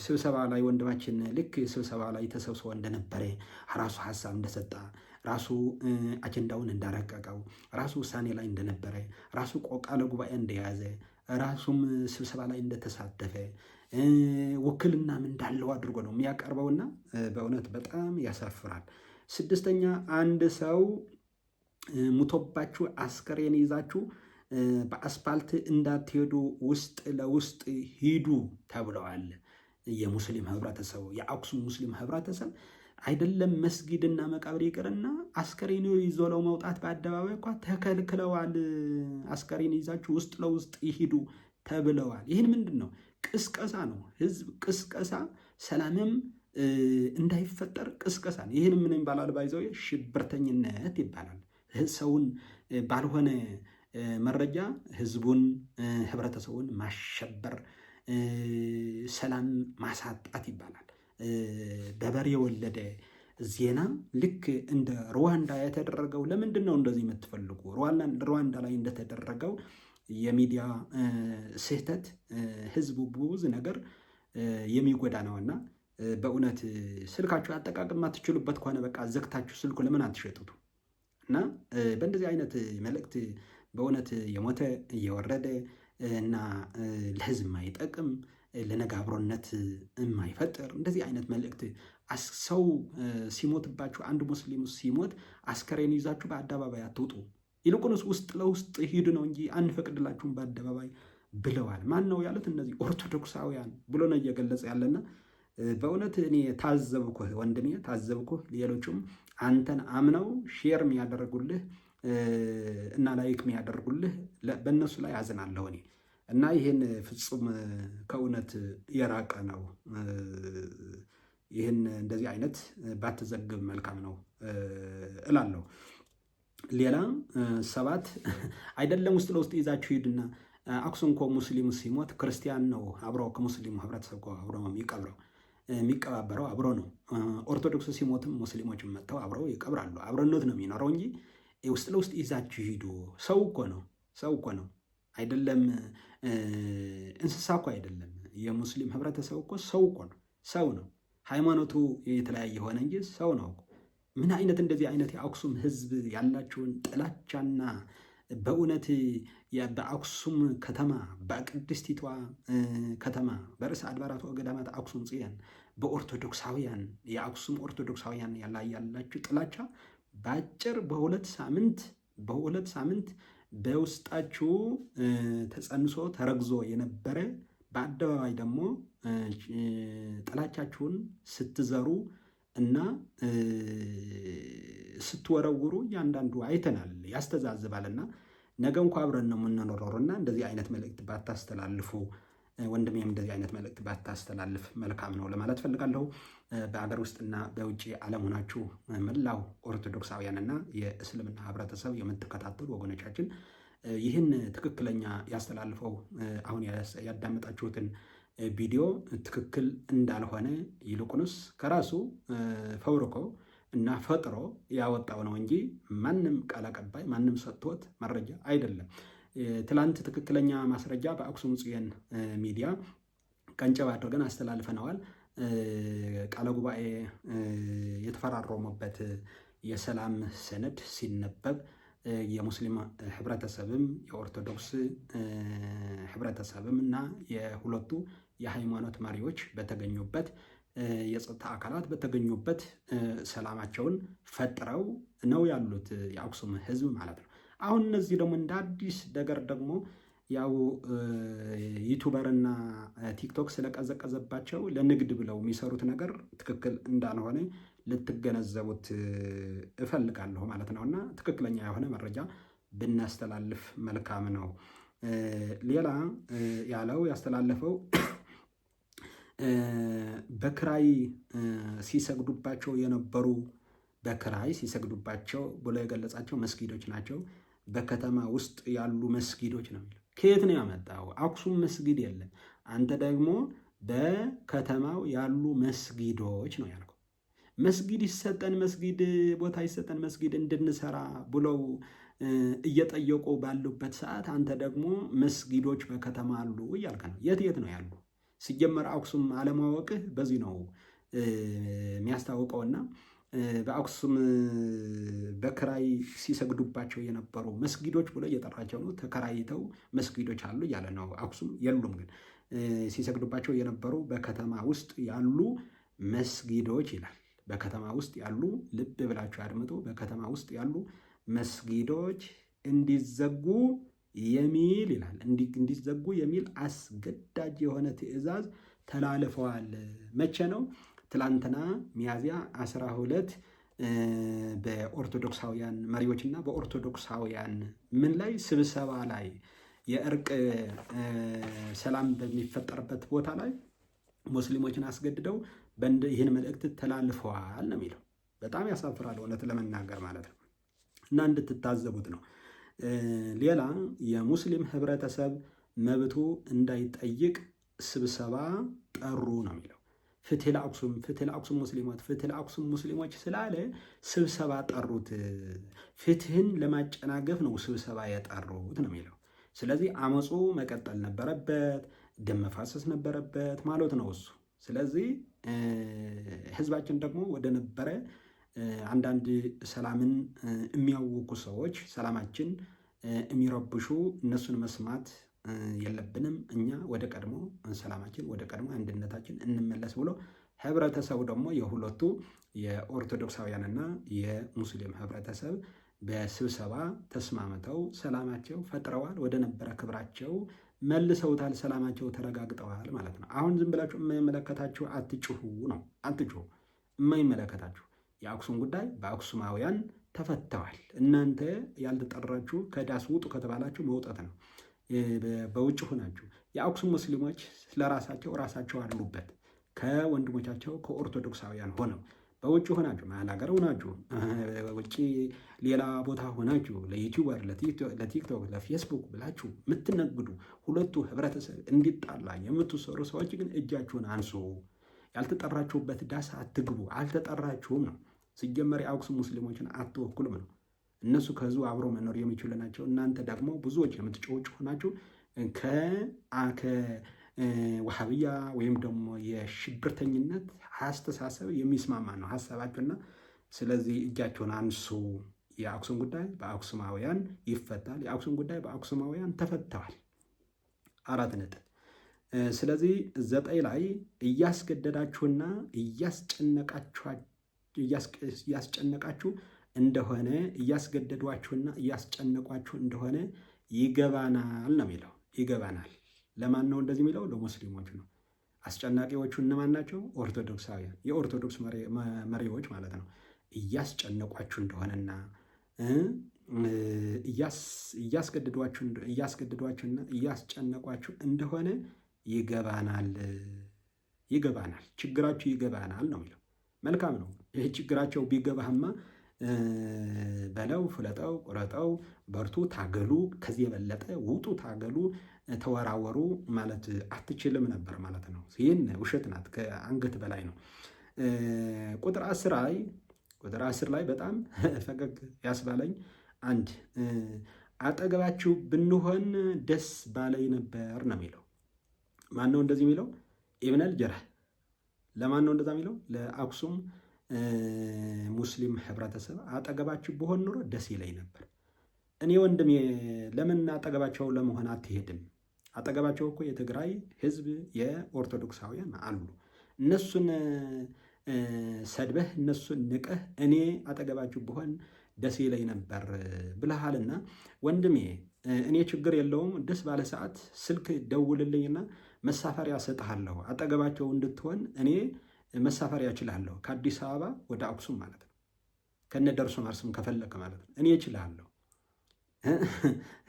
ስብሰባ ላይ ወንድማችን ልክ ስብሰባ ላይ ተሰብስቦ እንደነበረ ራሱ ሀሳብ እንደሰጣ ራሱ አጀንዳውን እንዳረቀቀው ራሱ ውሳኔ ላይ እንደነበረ ራሱ ቃለ ጉባኤ እንደያዘ ራሱም ስብሰባ ላይ እንደተሳተፈ ውክልናም እንዳለው አድርጎ ነው የሚያቀርበውና በእውነት በጣም ያሳፍራል። 6ኛ አንድ ሰው ሙቶባችሁ አስከሬን ይዛችሁ በአስፓልት እንዳትሄዱ ውስጥ ለውስጥ ሂዱ ተብለዋል። የሙስሊም ህብረተሰቡ የአክሱም ሙስሊም ህብረተሰብ አይደለም መስጊድና መቃብር ይቅርና አስከሬን ይዞ መውጣት በአደባባይ እንኳ ተከልክለዋል። አስከሬን ይዛችሁ ውስጥ ለውስጥ ይሂዱ ተብለዋል። ይህን ምንድን ነው? ቅስቀሳ ነው። ህዝብ ቅስቀሳ፣ ሰላምም እንዳይፈጠር ቅስቀሳ ነው። ይህን ምን ይባላል? ባይዘው ሽብርተኝነት ይባላል። ሰውን ባልሆነ መረጃ ህዝቡን ህብረተሰቡን ማሸበር፣ ሰላም ማሳጣት ይባላል። በበሬ የወለደ ዜና ልክ እንደ ሩዋንዳ የተደረገው። ለምንድን ነው እንደዚህ የምትፈልጉ? ሩዋንዳ ላይ እንደተደረገው የሚዲያ ስህተት ህዝቡ ብዙ ነገር የሚጎዳ ነውና በእውነት ስልካችሁ አጠቃቀም ማትችሉበት ከሆነ በቃ ዘግታችሁ ስልኩ ለምን አትሸጡቱ? እና በእንደዚህ አይነት መልእክት በእውነት የሞተ እየወረደ እና ለህዝብ የማይጠቅም ለነገ አብሮነት የማይፈጥር እንደዚህ አይነት መልእክት ሰው ሲሞትባችሁ፣ አንድ ሙስሊም ሲሞት አስከሬን ይዛችሁ በአደባባይ አትውጡ፣ ይልቁንስ ውስጥ ለውስጥ ሂዱ ነው እንጂ አንፈቅድላችሁም በአደባባይ ብለዋል። ማን ነው ያሉት? እነዚህ ኦርቶዶክሳውያን ብሎ ነው እየገለጸ ያለና በእውነት እኔ ታዘብኩህ ወንድሜ፣ ታዘብኩህ። ሌሎቹም አንተን አምነው ሼር የሚያደርጉልህ እና ላይክ የሚያደርጉልህ በእነሱ ላይ አዝናለሁ እኔ እና ይህን ፍጹም ከእውነት የራቀ ነው። ይህን እንደዚህ አይነት ባትዘግብ መልካም ነው እላለሁ። ሌላ 7 አይደለም ውስጥ ለውስጥ ይዛችሁ ሂድና አክሱም እኮ ሙስሊሙ ሲሞት ክርስቲያን ነው አብረው ከሙስሊሙ ህብረተሰብ ጋር አብረው የሚቀባበረው አብሮ ነው። ኦርቶዶክስ ሲሞትም ሙስሊሞችም መጥተው አብረው ይቀብራሉ። አብሮነት ነው የሚኖረው እንጂ ውስጥ ለውስጥ ይዛችሁ ሂዱ። ሰው እኮ ነው አይደለም እንስሳ እኮ አይደለም። የሙስሊም ህብረተሰብ እኮ ሰው ነው። ሃይማኖቱ የተለያየ ሆነ እንጂ ሰው ነው። ምን አይነት እንደዚህ አይነት የአክሱም ህዝብ ያላቸውን ጥላቻና በእውነት በአክሱም ከተማ በቅድስቲቷ ከተማ በርዕሰ አድባራቱ ወገዳማት አክሱም ጽዮን በኦርቶዶክሳውያን የአክሱም ኦርቶዶክሳውያን ላይ ያላችሁ ጥላቻ በአጭር በሁለት ሳምንት በውስጣችሁ ተጸንሶ ተረግዞ የነበረ በአደባባይ ደግሞ ጥላቻችሁን ስትዘሩ እና ስትወረውሩ እያንዳንዱ አይተናል፣ ያስተዛዝባልና ነገ እንኳ አብረን ነው የምንኖረውና እንደዚህ አይነት መልእክት ባታስተላልፉ ወንድሜም እንደዚህ አይነት መልእክት ባታስተላልፍ መልካም ነው ለማለት ፈልጋለሁ። በአገር ውስጥና በውጭ ዓለም ሆናችሁ መላው ኦርቶዶክሳውያንና የእስልምና ህብረተሰብ የምትከታተሉ ወገኖቻችን ይህን ትክክለኛ ያስተላልፈው አሁን ያዳመጣችሁትን ቪዲዮ ትክክል እንዳልሆነ ይልቁንስ ከራሱ ፈውርኮ እና ፈጥሮ ያወጣው ነው እንጂ ማንም ቃል አቀባይ ማንም ሰጥቶት መረጃ አይደለም። ትላንት ትክክለኛ ማስረጃ በአክሱም ጽዮን ሚዲያ ቀንጨብ አድርገን አስተላልፈነዋል። ቃለ ጉባኤ የተፈራረሙበት የሰላም ሰነድ ሲነበብ የሙስሊም ህብረተሰብም የኦርቶዶክስ ህብረተሰብም እና የሁለቱ የሃይማኖት መሪዎች በተገኙበት የጸጥታ አካላት በተገኙበት ሰላማቸውን ፈጥረው ነው ያሉት የአክሱም ህዝብ ማለት ነው። አሁን እነዚህ ደግሞ እንደ አዲስ ነገር ደግሞ ያው ዩቱበርና ቲክቶክ ስለቀዘቀዘባቸው ለንግድ ብለው የሚሰሩት ነገር ትክክል እንዳልሆነ ልትገነዘቡት እፈልጋለሁ ማለት ነው። እና ትክክለኛ የሆነ መረጃ ብናስተላልፍ መልካም ነው። ሌላ ያለው ያስተላለፈው በክራይ ሲሰግዱባቸው የነበሩ በክራይ ሲሰግዱባቸው ብሎ የገለጻቸው መስጊዶች ናቸው። በከተማ ውስጥ ያሉ መስጊዶች ነው የሚለው። ከየት ነው ያመጣው? አክሱም መስጊድ የለም። አንተ ደግሞ በከተማው ያሉ መስጊዶች ነው ያልከው። መስጊድ ይሰጠን፣ መስጊድ ቦታ ይሰጠን፣ መስጊድ እንድንሰራ ብለው እየጠየቁ ባሉበት ሰዓት አንተ ደግሞ መስጊዶች በከተማ አሉ እያልከ ነው። የት ነው ያሉ? ሲጀመር አክሱም አለማወቅህ በዚህ ነው የሚያስታውቀውና በአክሱም በክራይ ሲሰግዱባቸው የነበሩ መስጊዶች ብሎ እየጠራቸው ነው። ተከራይተው መስጊዶች አሉ እያለ ነው። አክሱም የሉም፣ ግን ሲሰግዱባቸው የነበሩ በከተማ ውስጥ ያሉ መስጊዶች ይላል። በከተማ ውስጥ ያሉ፣ ልብ ብላችሁ አድምጡ፣ በከተማ ውስጥ ያሉ መስጊዶች እንዲዘጉ የሚል ይላል። እንዲዘጉ የሚል አስገዳጅ የሆነ ትዕዛዝ ተላልፈዋል። መቼ ነው? ትላንትና ሚያዝያ 12 በኦርቶዶክሳውያን መሪዎችና በኦርቶዶክሳውያን ምን ላይ ስብሰባ ላይ የእርቅ ሰላም በሚፈጠርበት ቦታ ላይ ሙስሊሞችን አስገድደው ይህን መልእክት ተላልፈዋል ነው የሚለው። በጣም ያሳፍራል እውነት ለመናገር ማለት ነው። እና እንድትታዘቡት ነው። ሌላ የሙስሊም ህብረተሰብ መብቱ እንዳይጠይቅ ስብሰባ ጠሩ ነው የሚለው። ፍትህ ለአክሱም ሙስሊሞች፣ ፍትህ ለአክሱም ሙስሊሞች ስላለ ስብሰባ ጠሩት። ፍትህን ለማጨናገፍ ነው ስብሰባ የጠሩት ነው የሚለው። ስለዚህ አመፁ መቀጠል ነበረበት፣ ደም መፋሰስ ነበረበት ማለት ነው እሱ። ስለዚህ ህዝባችን ደግሞ ወደ ነበረ አንዳንድ ሰላምን የሚያውኩ ሰዎች ሰላማችን የሚረብሹ እነሱን መስማት የለብንም። እኛ ወደ ቀድሞ ሰላማችን ወደ ቀድሞ አንድነታችን እንመለስ ብሎ ህብረተሰቡ ደግሞ የሁለቱ የኦርቶዶክሳውያንና የሙስሊም ህብረተሰብ በስብሰባ ተስማምተው ሰላማቸው ፈጥረዋል። ወደ ነበረ ክብራቸው መልሰውታል። ሰላማቸው ተረጋግጠዋል ማለት ነው። አሁን ዝም ብላችሁ የማይመለከታችሁ አትጩሁ ነው። አትጩሁ። የማይመለከታችሁ የአክሱም ጉዳይ በአክሱማውያን ተፈተዋል። እናንተ ያልተጠራችሁ ከዳስ ውጡ ከተባላችሁ መውጣት ነው። በውጭ ሆናችሁ የአክሱም ሙስሊሞች ለራሳቸው አሉበት ከወንድሞቻቸው ከኦርቶዶክሳውያን ሆነው በውጭ ሆናችሁ መሀል ሀገር ሆናችሁ ውጭ ሌላ ቦታ ሆናችሁ ለዩቲዩበር ለቲክቶክ ለፌስቡክ ብላችሁ የምትነግዱ ሁለቱ ህብረተሰብ እንዲጣላ የምትሰሩ ሰዎች ግን እጃችሁን አንሱ። ያልተጠራችሁበት ዳስ አትግቡ። አልተጠራችሁም ነው። ሲጀመር የአክሱም ሙስሊሞችን አትወክሉም ነው። እነሱ ከህዝቡ አብሮ መኖር የሚችሉ ናቸው። እናንተ ደግሞ ብዙዎች የምትጮጩ ሆናችሁ ከዋሃብያ ወይም ደግሞ የሽብርተኝነት አስተሳሰብ የሚስማማ ነው ሀሳባችሁና፣ ስለዚህ እጃችሁን አንሱ። የአክሱም ጉዳይ በአክሱማውያን ይፈታል። የአክሱም ጉዳይ በአክሱማውያን ተፈተዋል። 4 ነጥብ። ስለዚህ 9 ላይ እያስገደዳችሁና እያስጨነቃችሁ እንደሆነ እያስገደዷችሁና እያስጨነቋችሁ እንደሆነ ይገባናል ነው የሚለው። ይገባናል። ለማን ነው እንደዚህ የሚለው? ለሙስሊሞች ነው። አስጨናቂዎቹ እነማን ናቸው? ኦርቶዶክሳውያን፣ የኦርቶዶክስ መሪዎች ማለት ነው። እያስጨነቋችሁ እንደሆነና እያስገድዷችሁና እያስጨነቋችሁ እንደሆነ ይገባናል፣ ችግራችሁ ይገባናል ነው የሚለው። መልካም ነው። ይህ ችግራቸው ቢገባህማ በለው፣ ፍለጠው፣ ቁረጠው፣ በርቱ፣ ታገሉ፣ ከዚህ የበለጠ ውጡ፣ ታገሉ፣ ተወራወሩ ማለት አትችልም ነበር ማለት ነው። ይህን ውሸት ናት፣ ከአንገት በላይ ነው። ቁጥር 10 ላይ በጣም ፈገግ ያስባለኝ አንድ አጠገባችሁ ብንሆን ደስ ባለኝ ነበር ነው የሚለው። ማን ነው እንደዚህ የሚለው? ኢብነል ጀረህ። ለማን ነው እንደዛ የሚለው? ለአክሱም ሙስሊም ህብረተሰብ አጠገባችሁ ብሆን ኑሮ ደስ ይለኝ ነበር። እኔ ወንድሜ ለምን አጠገባቸው ለመሆን አትሄድም? አጠገባቸው እኮ የትግራይ ህዝብ የኦርቶዶክሳውያን አሉ። እነሱን ሰድበህ እነሱን ንቀህ እኔ አጠገባችሁ ብሆን ደስ ይለኝ ነበር ብለሃልና ወንድሜ እኔ ችግር የለውም፣ ደስ ባለ ሰዓት ስልክ ደውልልኝና መሳፈሪያ ሰጥሃለሁ። አጠገባቸው እንድትሆን እኔ መሳፈሪያ እችላለሁ፣ ከአዲስ አበባ ወደ አክሱም ማለት ነው። ከነ ደርሶ ማርስም ከፈለክ ማለት ነው። እኔ እችላለሁ፣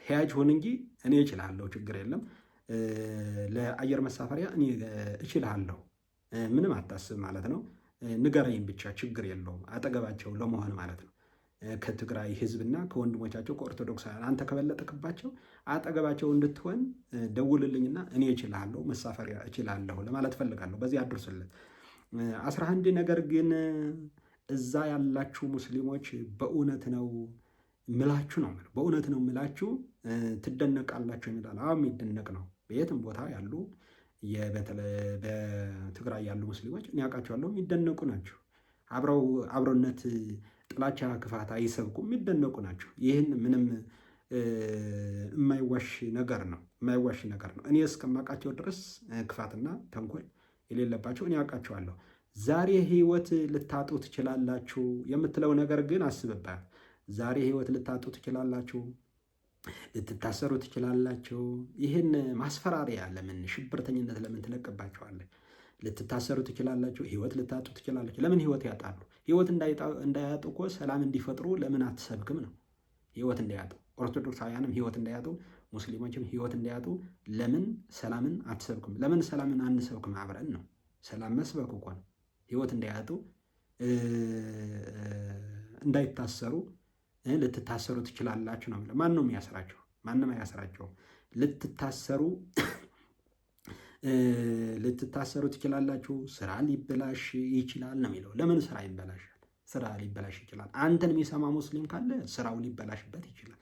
ሂያጅ ሁን እንጂ እኔ እችላለሁ፣ ችግር የለም። ለአየር መሳፈሪያ እኔ እችላለሁ፣ ምንም አታስብ ማለት ነው። ንገረኝ ብቻ፣ ችግር የለውም፣ አጠገባቸው ለመሆን ማለት ነው። ከትግራይ ህዝብና ከወንድሞቻቸው ከኦርቶዶክሳውያን አንተ ከበለጠክባቸው አጠገባቸው እንድትሆን ደውልልኝና እኔ እችላለሁ፣ መሳፈሪያ እችላለሁ ለማለት ፈልጋለሁ። በዚህ አድርሱለት። 11 ነገር ግን እዛ ያላችሁ ሙስሊሞች በእውነት ነው ምላችሁ ነው፣ በእውነት ነው ምላችሁ ትደነቃላችሁ የሚላል። የሚደነቅ ነው። በየትም ቦታ ያሉ በትግራይ ያሉ ሙስሊሞች እኔ ያውቃቸዋለሁ፣ የሚደነቁ ናቸው። አብሮነት፣ ጥላቻ፣ ክፋት አይሰብኩም፣ የሚደነቁ ናቸው። ይህን ምንም የማይዋሽ ነገር ነው። እኔ እስከማውቃቸው ድረስ ክፋትና ተንኮል የሌለባቸው እኔ ያውቃቸዋለሁ። ዛሬ ህይወት ልታጡ ትችላላችሁ የምትለው ነገር ግን አስብባት። ዛሬ ህይወት ልታጡ ትችላላችሁ፣ ልትታሰሩ ትችላላችሁ። ይህን ማስፈራሪያ ለምን ሽብርተኝነት ለምን ትለቅባቸዋለህ? ልትታሰሩ ትችላላችሁ፣ ህይወት ልታጡ ትችላላችሁ። ለምን ህይወት ያጣሉ? ህይወት እንዳያጡ እኮ ሰላም እንዲፈጥሩ ለምን አትሰብክም ነው? ህይወት እንዳያጡ፣ ኦርቶዶክሳውያንም ህይወት እንዳያጡ፣ ሙስሊሞችም ህይወት እንዳያጡ ለምን ሰላምን አትሰብክም? ለምን ሰላምን አንሰብክም አብረን ነው? ሰላም መስበክ እኮ ነው። ህይወት እንዳያጡ፣ እንዳይታሰሩ ልትታሰሩ ትችላላችሁ ነው የሚለው። ማን ነው የሚያስራቸው? ማንም አያስራቸው። ልትታሰሩ ትችላላችሁ፣ ስራ ሊበላሽ ይችላል ነው የሚለው። ለምን ስራ ይበላሻል? ስራ ሊበላሽ ይችላል። አንተን የሚሰማ ሙስሊም ካለ ስራው ሊበላሽበት ይችላል፣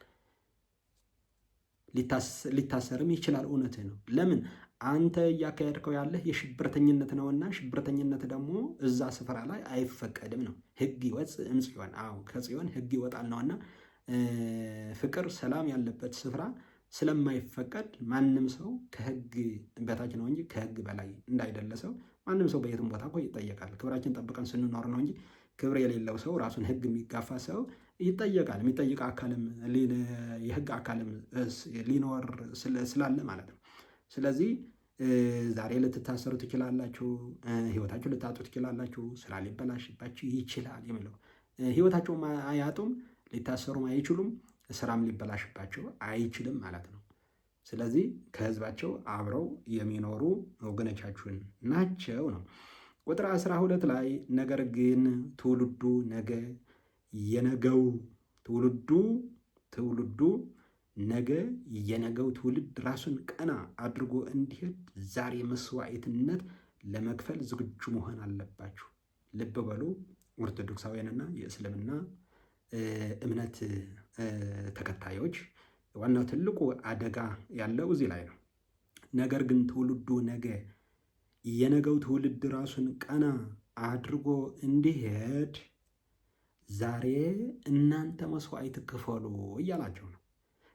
ሊታሰርም ይችላል። እውነትህ ነው። ለምን አንተ እያካሄድከው ያለህ የሽብርተኝነት ነውና፣ ሽብርተኝነት ደግሞ እዛ ስፍራ ላይ አይፈቀድም ነው። ህግ ይወፅ እምጽዮን፣ ከጽዮን ህግ ይወጣል ነውና ፍቅር፣ ሰላም ያለበት ስፍራ ስለማይፈቀድ ማንም ሰው ከህግ በታች ነው እንጂ ከህግ በላይ እንዳይደለ ሰው ማንም ሰው በየትም ቦታ እኮ ይጠየቃል። ክብራችን ጠብቀን ስንኖር ነው እንጂ ክብር የሌለው ሰው ራሱን ህግ የሚጋፋ ሰው ይጠየቃል። የሚጠይቅ አካልም የህግ አካልም ሊኖር ስላለ ማለት ነው። ስለዚህ ዛሬ ልትታሰሩ ትችላላችሁ፣ ህይወታችሁ ልታጡ ትችላላችሁ፣ ስራ ሊበላሽባችሁ ይችላል የሚለው ህይወታቸውም አያጡም፣ ሊታሰሩም አይችሉም፣ ስራም ሊበላሽባቸው አይችልም ማለት ነው። ስለዚህ ከህዝባቸው አብረው የሚኖሩ ወገኖቻችሁን ናቸው ነው። ቁጥር 12 ላይ ነገር ግን ትውልዱ ነገ የነገው ትውልድ ራሱን ቀና አድርጎ እንዲሄድ ዛሬ መስዋዕትነት ለመክፈል ዝግጁ መሆን አለባችሁ። ልብ በሉ ኦርቶዶክሳውያንና የእስልምና እምነት ተከታዮች፣ ዋናው ትልቁ አደጋ ያለው እዚህ ላይ ነው። ነገር ግን ትውልዱ የነገው ትውልድ ራሱን ቀና አድርጎ እንዲሄድ ዛሬ እናንተ መስዋዕት ክፈሉ እያላቸው ነው።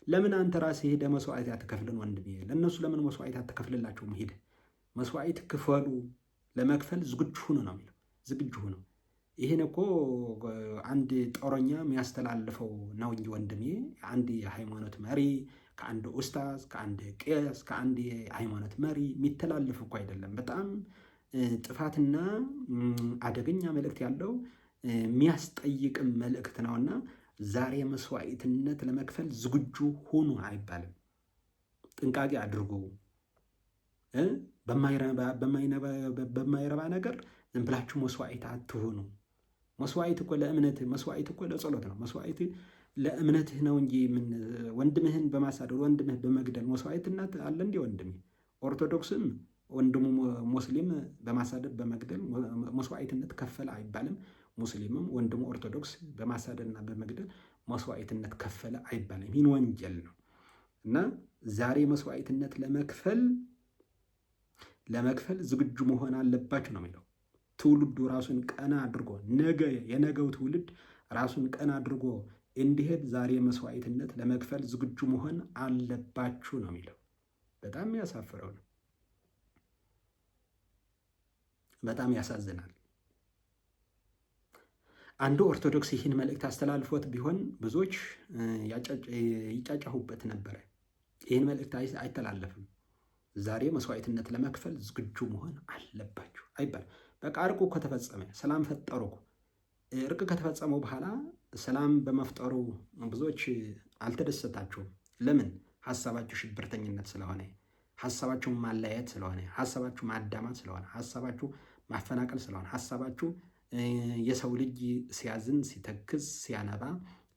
ለምን አንተ ራስህ ሄደህ መስዋዕት አትከፍልን? ወንድሜ ለእነሱ ለምን መስዋዕት አትከፍልላቸውም? ሄደህ መስዋዕት ክፈሉ፣ ለመክፈል ዝግጁ ሁኑ ነው የሚለው። ዝግጁ ሁኑ። ይህን እኮ አንድ ጦረኛ የሚያስተላልፈው ነው እንጂ ወንድሜ፣ አንድ የሃይማኖት መሪ ከአንድ ኡስታዝ፣ ከአንድ ቄስ፣ ከአንድ የሃይማኖት መሪ የሚተላለፍ እኮ አይደለም። በጣም ጥፋትና አደገኛ መልእክት ያለው የሚያስጠይቅም መልእክት ነውና ዛሬ መስዋዕትነት ለመክፈል ዝግጁ ሁኑ አይባልም። ጥንቃቄ አድርጉ። በማይረባ ነገር ዝም ብላችሁ መስዋዕት አትሁኑ። መስዋዕት እኮ ለእምነትህ፣ መስዋዕት እኮ ለጸሎት ነው። መስዋዕት ለእምነትህ ነው እንጂ ወንድምህን በማሳደድ ወንድምህ በመግደል መስዋዕትነት አለ እንዲ? ወንድሜ ኦርቶዶክስም ወንድሙ ሙስሊም በማሳደድ በመግደል መስዋዕትነት ከፈለ አይባልም። ሙስሊምም ወንድሙ ኦርቶዶክስ በማሳደድና በመግደል መስዋዕትነት ከፈለ አይባልም። ይህን ወንጀል ነው እና ዛሬ መስዋዕትነት ለመክፈል ዝግጁ መሆን አለባችሁ ነው የሚለው። ትውልዱ ራሱን ቀና አድርጎ የነገው ትውልድ ራሱን ቀና አድርጎ እንዲሄድ ዛሬ መስዋዕትነት ለመክፈል ዝግጁ መሆን አለባችሁ ነው የሚለው። በጣም የሚያሳፍረው ነው። በጣም ያሳዝናል። አንዱ ኦርቶዶክስ ይህን መልእክት አስተላልፎት ቢሆን ብዙዎች ይጫጫሁበት ነበረ። ይህን መልእክት አይተላለፍም። ዛሬ መስዋዕትነት ለመክፈል ዝግጁ መሆን አለባችሁ አይባልም። በቃ እርቁ ከተፈጸመ ሰላም ፈጠሩ። እርቅ ከተፈጸመው በኋላ ሰላም በመፍጠሩ ብዙዎች አልተደሰታችሁም። ለምን? ሀሳባችሁ ሽብርተኝነት ስለሆነ፣ ሀሳባችሁ ማለያየት ስለሆነ፣ ሀሳባችሁ ማዳማት ስለሆነ፣ ሀሳባችሁ ማፈናቀል ስለሆነ፣ ሀሳባችሁ የሰው ልጅ ሲያዝን፣ ሲተክዝ፣ ሲያነባ፣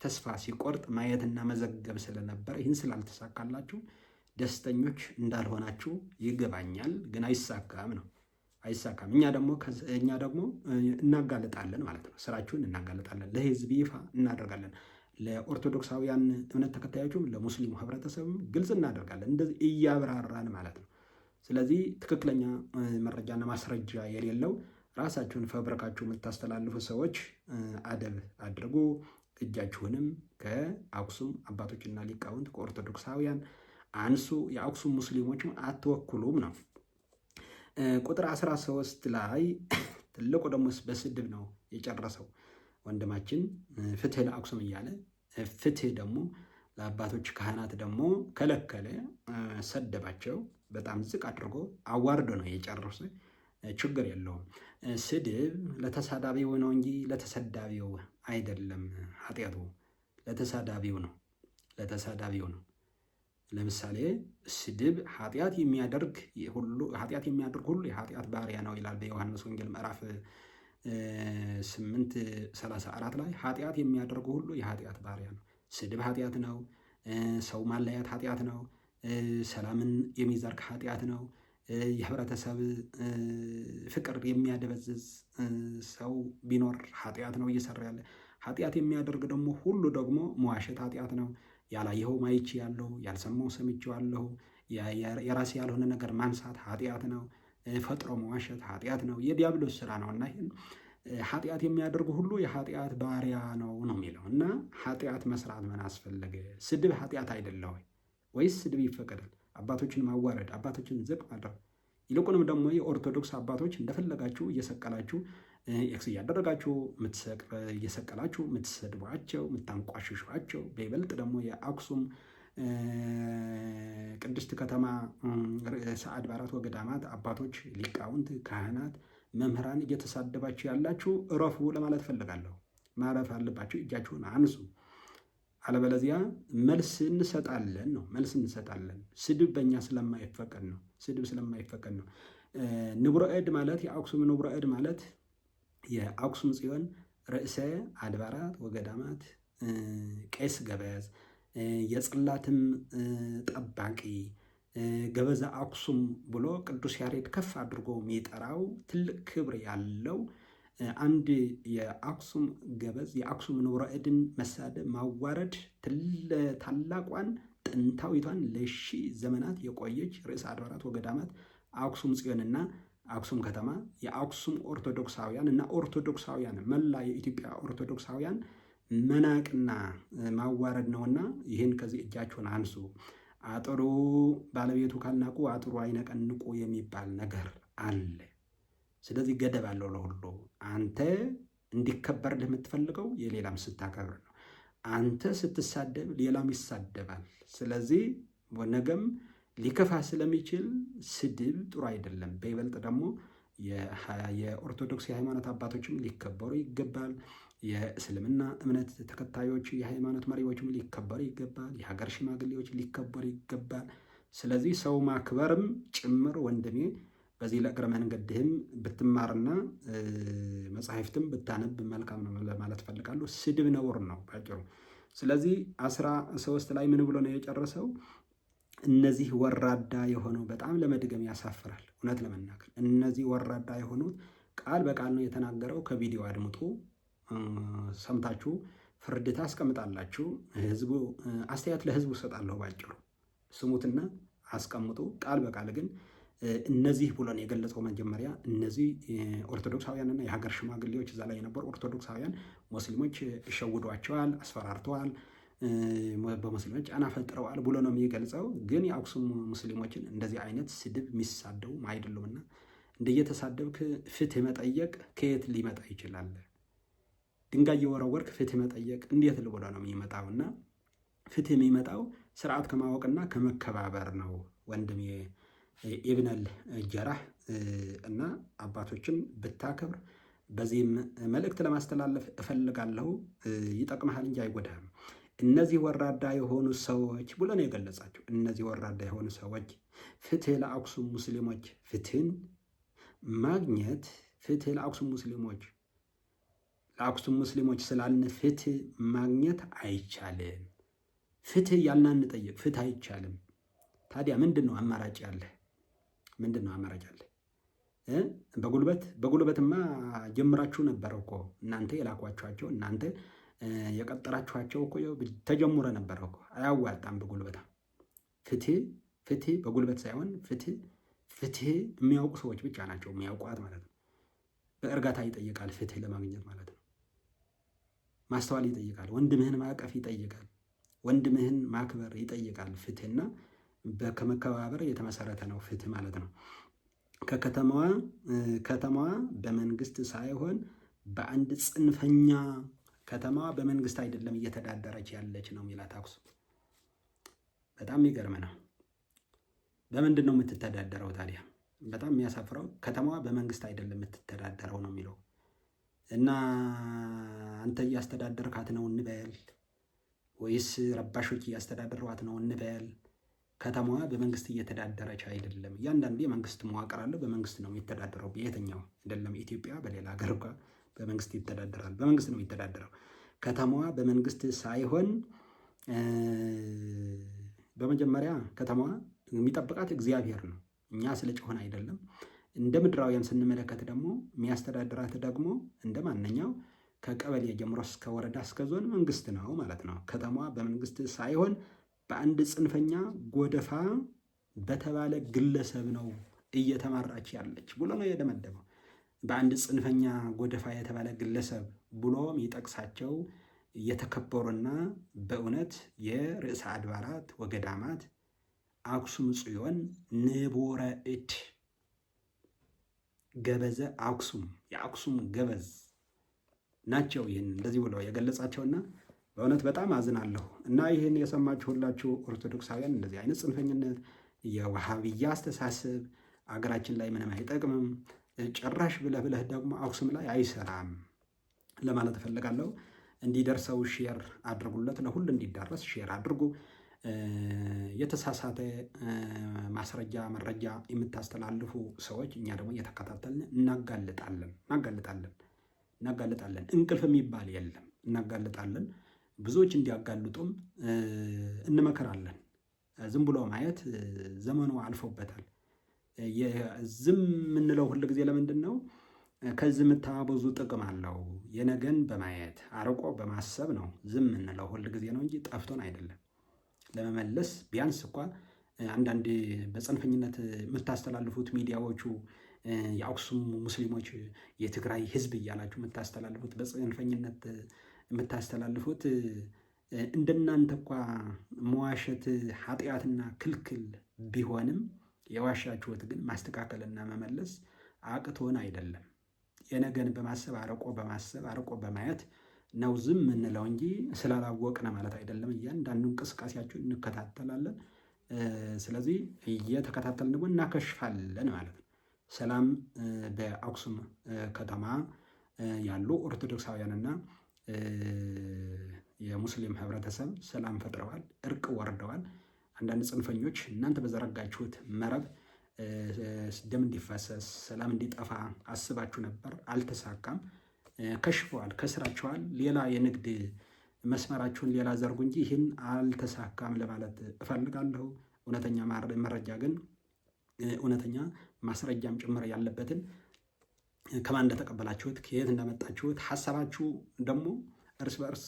ተስፋ ሲቆርጥ ማየትና መዘገብ ስለነበረ ይህን ስላልተሳካላችሁ ደስተኞች እንዳልሆናችሁ ይገባኛል። ግን አይሳካም ነው አይሳካም። እኛ ደግሞ እናጋለጣለን ማለት ነው። ስራችሁን እናጋለጣለን፣ ለህዝብ ይፋ እናደርጋለን። ለኦርቶዶክሳውያን እምነት ተከታዮችም ለሙስሊሙ ህብረተሰብም ግልጽ እናደርጋለን። እንደዚህ እያብራራን ማለት ነው። ስለዚህ ትክክለኛ መረጃና ማስረጃ የሌለው ራሳችሁን ፈብረካችሁ የምታስተላልፉ ሰዎች አደብ አድርጉ። እጃችሁንም ከአክሱም አባቶችና ሊቃውንት ከኦርቶዶክሳውያን አንሱ። የአክሱም ሙስሊሞችም አትወክሉም ነው። ቁጥር 13 ላይ ትልቁ ደግሞ በስድብ ነው የጨረሰው ወንድማችን። ፍትህ ለአክሱም እያለ ፍትህ ደግሞ ለአባቶች ካህናት ደግሞ ከለከለ፣ ሰደባቸው። በጣም ዝቅ አድርጎ አዋርዶ ነው የጨረሰ። ችግር የለውም። ስድብ ለተሳዳቢው ነው እንጂ ለተሰዳቢው አይደለም። ኃጢአቱ ለተሳዳቢው ነው። ለምሳሌ ስድብ ኃጢአት የሚያደርግ ሁሉ የኃጢአት ባሪያ ነው ይላል በዮሐንስ ወንጌል ምዕራፍ 8:34 ላይ ኃጢአት የሚያደርጉ ሁሉ የኃጢአት ባሪያ ነው። ስድብ ኃጢአት ነው። ሰው ማለያት ኃጢአት ነው። ሰላምን የሚዘርግ ኃጢአት ነው። የህብረተሰብ ፍቅር የሚያደበዝዝ ሰው ቢኖር ኃጢአት ነው እየሰራ ያለ። ኃጢአት የሚያደርግ ደግሞ ሁሉ ደግሞ መዋሸት ኃጢአት ነው። ያላየኸው ማይቼ ያለሁ፣ ያልሰማው ሰምቼዋለሁ፣ የራሴ ያልሆነ ነገር ማንሳት ኃጢአት ነው። ፈጥሮ መዋሸት ኃጢአት ነው። የዲያብሎስ ስራ ነው እና ይህን ኃጢአት የሚያደርጉ ሁሉ የኃጢአት ባሪያ ነው የሚለው እና ኃጢአት መስራት ምን አስፈለገ? ስድብ ኃጢአት አይደለ ወይ? ወይስ ስድብ ይፈቀዳል? አባቶችን ማዋረድ፣ አባቶችን ዝቅ ማድረግ። ይልቁንም ደግሞ የኦርቶዶክስ አባቶች እንደፈለጋችሁ እየሰቀላችሁ ኤክስ እያደረጋችሁ እየሰቀላችሁ የምትሰድቧቸው፣ የምታንቋሽሿቸው፣ በይበልጥ ደግሞ የአክሱም ቅድስት ከተማ ርዕሰ አድባራት ወገዳማት አባቶች፣ ሊቃውንት፣ ካህናት፣ መምህራን እየተሳደባችሁ ያላችሁ እረፉ ለማለት ፈልጋለሁ። ማረፍ አለባችሁ። እጃችሁን አንሱ። አለበለዚያ መልስ እንሰጣለን ነው። መልስ እንሰጣለን። ስድብ በእኛ ስለማይፈቀድ ነው። ንቡረ እድ ማለት የአክሱም ንቡረ እድ ማለት የአክሱም ጽዮን ርዕሰ አድባራት ወገዳማት ቄስ ገበዝ፣ የጽላትም ጠባቂ ገበዛ አክሱም ብሎ ቅዱስ ያሬድ ከፍ አድርጎ የሚጠራው ትልቅ ክብር ያለው አንድ የአክሱም ገበዝ የአክሱም ንቡረ እድን መሳደብ፣ ማዋረድ ታላቋን ጥንታዊቷን ለሺህ ዘመናት የቆየች ርዕሰ አድባራት ወገዳማት አክሱም ጽዮንና አክሱም ከተማ የአክሱም ኦርቶዶክሳውያን እና ኦርቶዶክሳውያን መላ የኢትዮጵያ ኦርቶዶክሳውያን መናቅና ማዋረድ ነውና ይህን ከዚህ እጃችሁን አንሱ። አጥሩ ባለቤቱ ካልናቁ አጥሩ አይነቀንቁ የሚባል ነገር አለ። ስለዚህ ገደብ አለው ለሁሉ። አንተ እንዲከበርልህ የምትፈልገው የሌላም ስታከብር ነው። አንተ ስትሳደብ ሌላም ይሳደባል። ስለዚህ ነገም ሊከፋ ስለሚችል ስድብ ጥሩ አይደለም። በይበልጥ ደግሞ የኦርቶዶክስ የሃይማኖት አባቶችም ሊከበሩ ይገባል። የእስልምና እምነት ተከታዮች የሃይማኖት መሪዎችም ሊከበሩ ይገባል። የሀገር ሽማግሌዎች ሊከበሩ ይገባል። ስለዚህ ሰው ማክበርም ጭምር ወንድሜ በዚህ ለእግረ መንገድህም ብትማርና መጽሐፍትም ብታነብ መልካም ነው ለማለት ፈልጋለሁ። ስድብ ነውር ነው ባጭሩ። ስለዚህ 13 ላይ ምን ብሎ ነው የጨረሰው? እነዚህ ወራዳ የሆነው በጣም ለመድገም ያሳፍራል። እውነት ለመናገር እነዚህ ወራዳ የሆኑት ቃል በቃል ነው የተናገረው። ከቪዲዮ አድምጡ፣ ሰምታችሁ ፍርድ ታስቀምጣላችሁ። ህዝቡ አስተያየት ለህዝቡ እሰጣለሁ። ባጭሩ ስሙትና አስቀምጡ። ቃል በቃል ግን እነዚህ ብሎ ነው የገለጸው። መጀመሪያ እነዚህ ኦርቶዶክሳውያንና የሀገር ሽማግሌዎች እዛ ላይ የነበሩ ኦርቶዶክሳውያን ሙስሊሞች ሸውዷቸዋል፣ አስፈራርተዋል፣ በሙስሊሞች ጫና ፈጥረዋል ብሎ ነው የሚገልጸው። ግን የአክሱም ሙስሊሞችን እንደዚህ አይነት ስድብ የሚሳደቡ አይደሉምና እንደየተሳደብክ ፍትህ መጠየቅ ከየት ሊመጣ ይችላል? ድንጋይ የወረወርክ ፍትህ መጠየቅ እንዴት ብሎ ነው የሚመጣውና ፍትህ የሚመጣው ስርዓት ከማወቅና ከመከባበር ነው ወንድሜ ኢብነል ጀራህ እና አባቶችን ብታከብር በዚህም መልእክት ለማስተላለፍ እፈልጋለሁ። ይጠቅመሃል እንጂ አይጎዳህም። እነዚህ ወራዳ የሆኑ ሰዎች ብሎ ነው የገለጻቸው። እነዚህ ወራዳ የሆኑ ሰዎች ፍትህ ለአክሱም ሙስሊሞች፣ ፍትህን ማግኘት ፍትህ ለአክሱም ሙስሊሞች፣ ለአክሱም ሙስሊሞች ስላልን ፍትህ ማግኘት አይቻልም። ፍትህ ያልን አንጠይቅ፣ ፍትህ አይቻልም። ታዲያ ምንድን ነው አማራጭ ያለ? ምንድን ነው አማራጭ ያለ? በጉልበትማ ጀምራችሁ ነበር እኮ እናንተ የላኳችኋቸው እናንተ የቀጠራችኋቸው እኮ ተጀምሮ ነበር እኮ። አያዋጣም በጉልበታ ፍትህ በጉልበት ሳይሆን ፍትህ የሚያውቁ ሰዎች ብቻ ናቸው የሚያውቋት ማለት ነው። በእርጋታ ይጠይቃል ፍትህ ለማግኘት ማለት ነው። ማስተዋል ይጠይቃል። ወንድምህን ማቀፍ ይጠይቃል። ወንድምህን ማክበር ይጠይቃል። ፍትህና ከመከባበር የተመሰረተ ነው ፍትህ ማለት ነው። ከተማዋ በመንግስት ሳይሆን በአንድ ጽንፈኛ ከተማዋ በመንግስት አይደለም እየተዳደረች ያለች ነው የሚላት አክሱም። በጣም የሚገርም ነው። በምንድን ነው የምትተዳደረው ታዲያ? በጣም የሚያሳፍረው ከተማዋ በመንግስት አይደለም የምትተዳደረው ነው የሚለው እና አንተ እያስተዳደርካት ነው እንበል ወይስ ረባሾች እያስተዳደሯት ነው እንበል። ከተማዋ በመንግስት እየተዳደረች አይደለም። እያንዳንዱ የመንግስት መዋቅር አለ፣ በመንግስት ነው የሚተዳደረው። የትኛው አይደለም ኢትዮጵያ በሌላ ሀገር እንኳ በመንግስት ይተዳደራል። በመንግስት ነው የሚተዳደረው። ከተማዋ በመንግስት ሳይሆን በመጀመሪያ ከተማዋ የሚጠብቃት እግዚአብሔር ነው። እኛ ስለ ጮኸን አይደለም። እንደ ምድራውያን ስንመለከት ደግሞ የሚያስተዳድራት ደግሞ እንደ ማንኛው ከቀበሌ ጀምሮ እስከ ወረዳ እስከ ዞን መንግስት ነው ማለት ነው። ከተማዋ በመንግስት ሳይሆን በአንድ ጽንፈኛ ጎደፋ በተባለ ግለሰብ ነው እየተመራች ያለች ብሎ ነው የደመደመው። በአንድ ጽንፈኛ ጎደፋ የተባለ ግለሰብ ብሎ የሚጠቅሳቸው የተከበሩና በእውነት የርዕሰ አድባራት ወገዳማት አክሱም ጽዮን ንቡረ እድ ገበዘ አክሱም የአክሱም ገበዝ ናቸው። ይህን እንደዚህ ብለው የገለጻቸውና በእውነት በጣም አዝናለሁ። እና ይህን የሰማችሁ ሁላችሁ ኦርቶዶክሳውያን እንደዚህ አይነት ጽንፈኝነት የዋሃብያ አስተሳሰብ አገራችን ላይ ምንም አይጠቅምም፣ ጭራሽ ብለህ ደግሞ አክሱም ላይ አይሰራም ለማለት እፈልጋለሁ። እንዲደርሰው ሼር አድርጉለት፣ ለሁሉ እንዲዳረስ ሼር አድርጉ። የተሳሳተ ማስረጃ መረጃ የምታስተላልፉ ሰዎች እኛ ደግሞ እየተከታተልን እናጋልጣለን። እንቅልፍ የሚባል የለም፣ እናጋልጣለን። ብዙዎች እንዲያጋልጡም እንመከራለን። ዝም ብሎ ማየት ዘመኑ አልፎበታል። ዝም የምንለው ሁል ጊዜ ለምንድን ነው? ከዚህ የምታበዙ ጥቅም አለው። የነገን በማየት አርቆ በማሰብ ነው ዝም የምንለው ሁል ጊዜ ነው እንጂ ጠፍቶን አይደለም። ለመመለስ ቢያንስ እንኳ አንዳንድ በጽንፈኝነት የምታስተላልፉት ሚዲያዎቹ የአክሱም ሙስሊሞች የትግራይ ሕዝብ እያላችሁ የምታስተላልፉት በጽንፈኝነት የምታስተላልፉት እንደናንተ እንኳ መዋሸት ኃጢአትና ክልክል ቢሆንም የዋሻችሁት ግን ማስተካከልና መመለስ አቅቶን አይደለም። የነገን በማሰብ አርቆ በማየት ነው ዝም የምንለው እንጂ ስላላወቅን ማለት አይደለም። እያንዳንዱ እንቅስቃሴያችሁን እንከታተላለን። ስለዚህ እየተከታተልን ደግሞ እናከሽፋለን ማለት ነው። ሰላም በአክሱም ከተማ ያሉ ኦርቶዶክሳውያንና የሙስሊም ህብረተሰብ ሰላም ፈጥረዋል፣ እርቅ ወርደዋል። አንዳንድ ጽንፈኞች እናንተ በዘረጋችሁት መረብ ደም እንዲፈሰስ ሰላም እንዲጠፋ አስባችሁ ነበር፣ አልተሳካም፣ ከሽፈዋል፣ ከስራችኋል። ሌላ የንግድ መስመራችሁን ሌላ ዘርጉ እንጂ ይህን አልተሳካም ለማለት እፈልጋለሁ። እውነተኛ መረጃ ግን እውነተኛ ማስረጃም ጭምር ያለበትን ከማን እንደተቀበላችሁት ከየት እንዳመጣችሁት ሀሳባችሁ ደግሞ እርስ በእርስ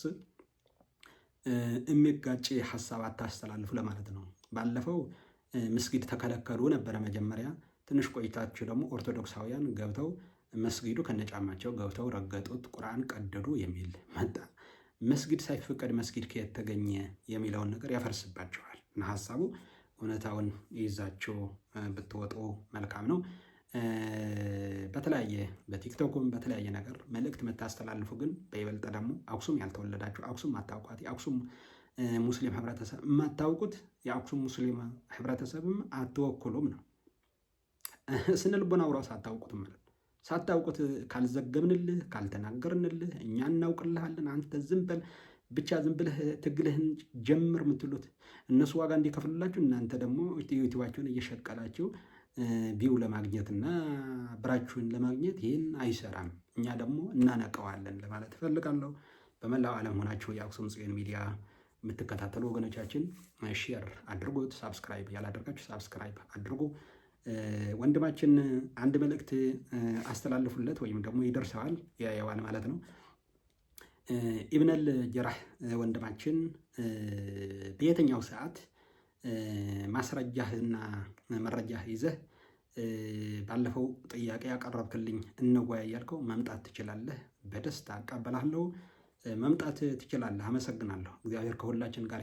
የሚጋጭ ሀሳብ አታስተላልፉ ለማለት ነው። ባለፈው መስጊድ ተከለከሉ ነበረ መጀመሪያ። ትንሽ ቆይታችሁ ደግሞ ኦርቶዶክሳውያን ገብተው መስጊዱ ከነጫማቸው ገብተው ረገጡት፣ ቁርአን ቀደዱ የሚል መጣ። መስጊድ ሳይፈቀድ መስጊድ ከየት ተገኘ የሚለውን ነገር ያፈርስባቸዋል። እና ሀሳቡ እውነታውን ይዛችሁ ብትወጡ መልካም ነው። በተለያየ በቲክቶክም በተለያየ ነገር መልእክት የምታስተላልፉ ግን በይበልጥ ደግሞ አክሱም ያልተወለዳችሁ አክሱም ማታውቋት የአክሱም ሙስሊም ህብረተሰብ የማታውቁት የአክሱም ሙስሊም ህብረተሰብም አትወክሉም ነው። ስነ ልቦናው ራሱ አታውቁትም ማለት ሳታውቁት ካልዘገብንልህ ካልተናገርንልህ እኛ እናውቅልሃለን አንተ ዝም በል ብቻ ዝም ብለህ ትግልህን ጀምር የምትሉት እነሱ ዋጋ እንዲከፍሉላችሁ እናንተ ደግሞ ዩቲዩባችሁን እየሸቀላችሁ ቢው ለማግኘትና ብራችሁን ለማግኘት ይህን አይሰራም። እኛ ደግሞ እናነቀዋለን ለማለት እፈልጋለሁ። በመላው ዓለም ሆናችሁ የአክሱም ጽዮን ሚዲያ የምትከታተሉ ወገኖቻችን ሼር አድርጉት። ሳብስክራይብ ያላደርጋችሁ ሳብስክራይብ አድርጉ። ወንድማችን አንድ መልእክት አስተላልፉለት ወይም ደግሞ ይደርሰዋል ያየዋል ማለት ነው። ኢብነል ጀራህ ወንድማችን በየትኛው ሰዓት ማስረጃህና መረጃህ ይዘህ ባለፈው ጥያቄ ያቀረብክልኝ እንወያይ ያልከው መምጣት ትችላለህ። በደስታ አቀበላለሁ። መምጣት ትችላለህ። አመሰግናለሁ። እግዚአብሔር ከሁላችን ጋር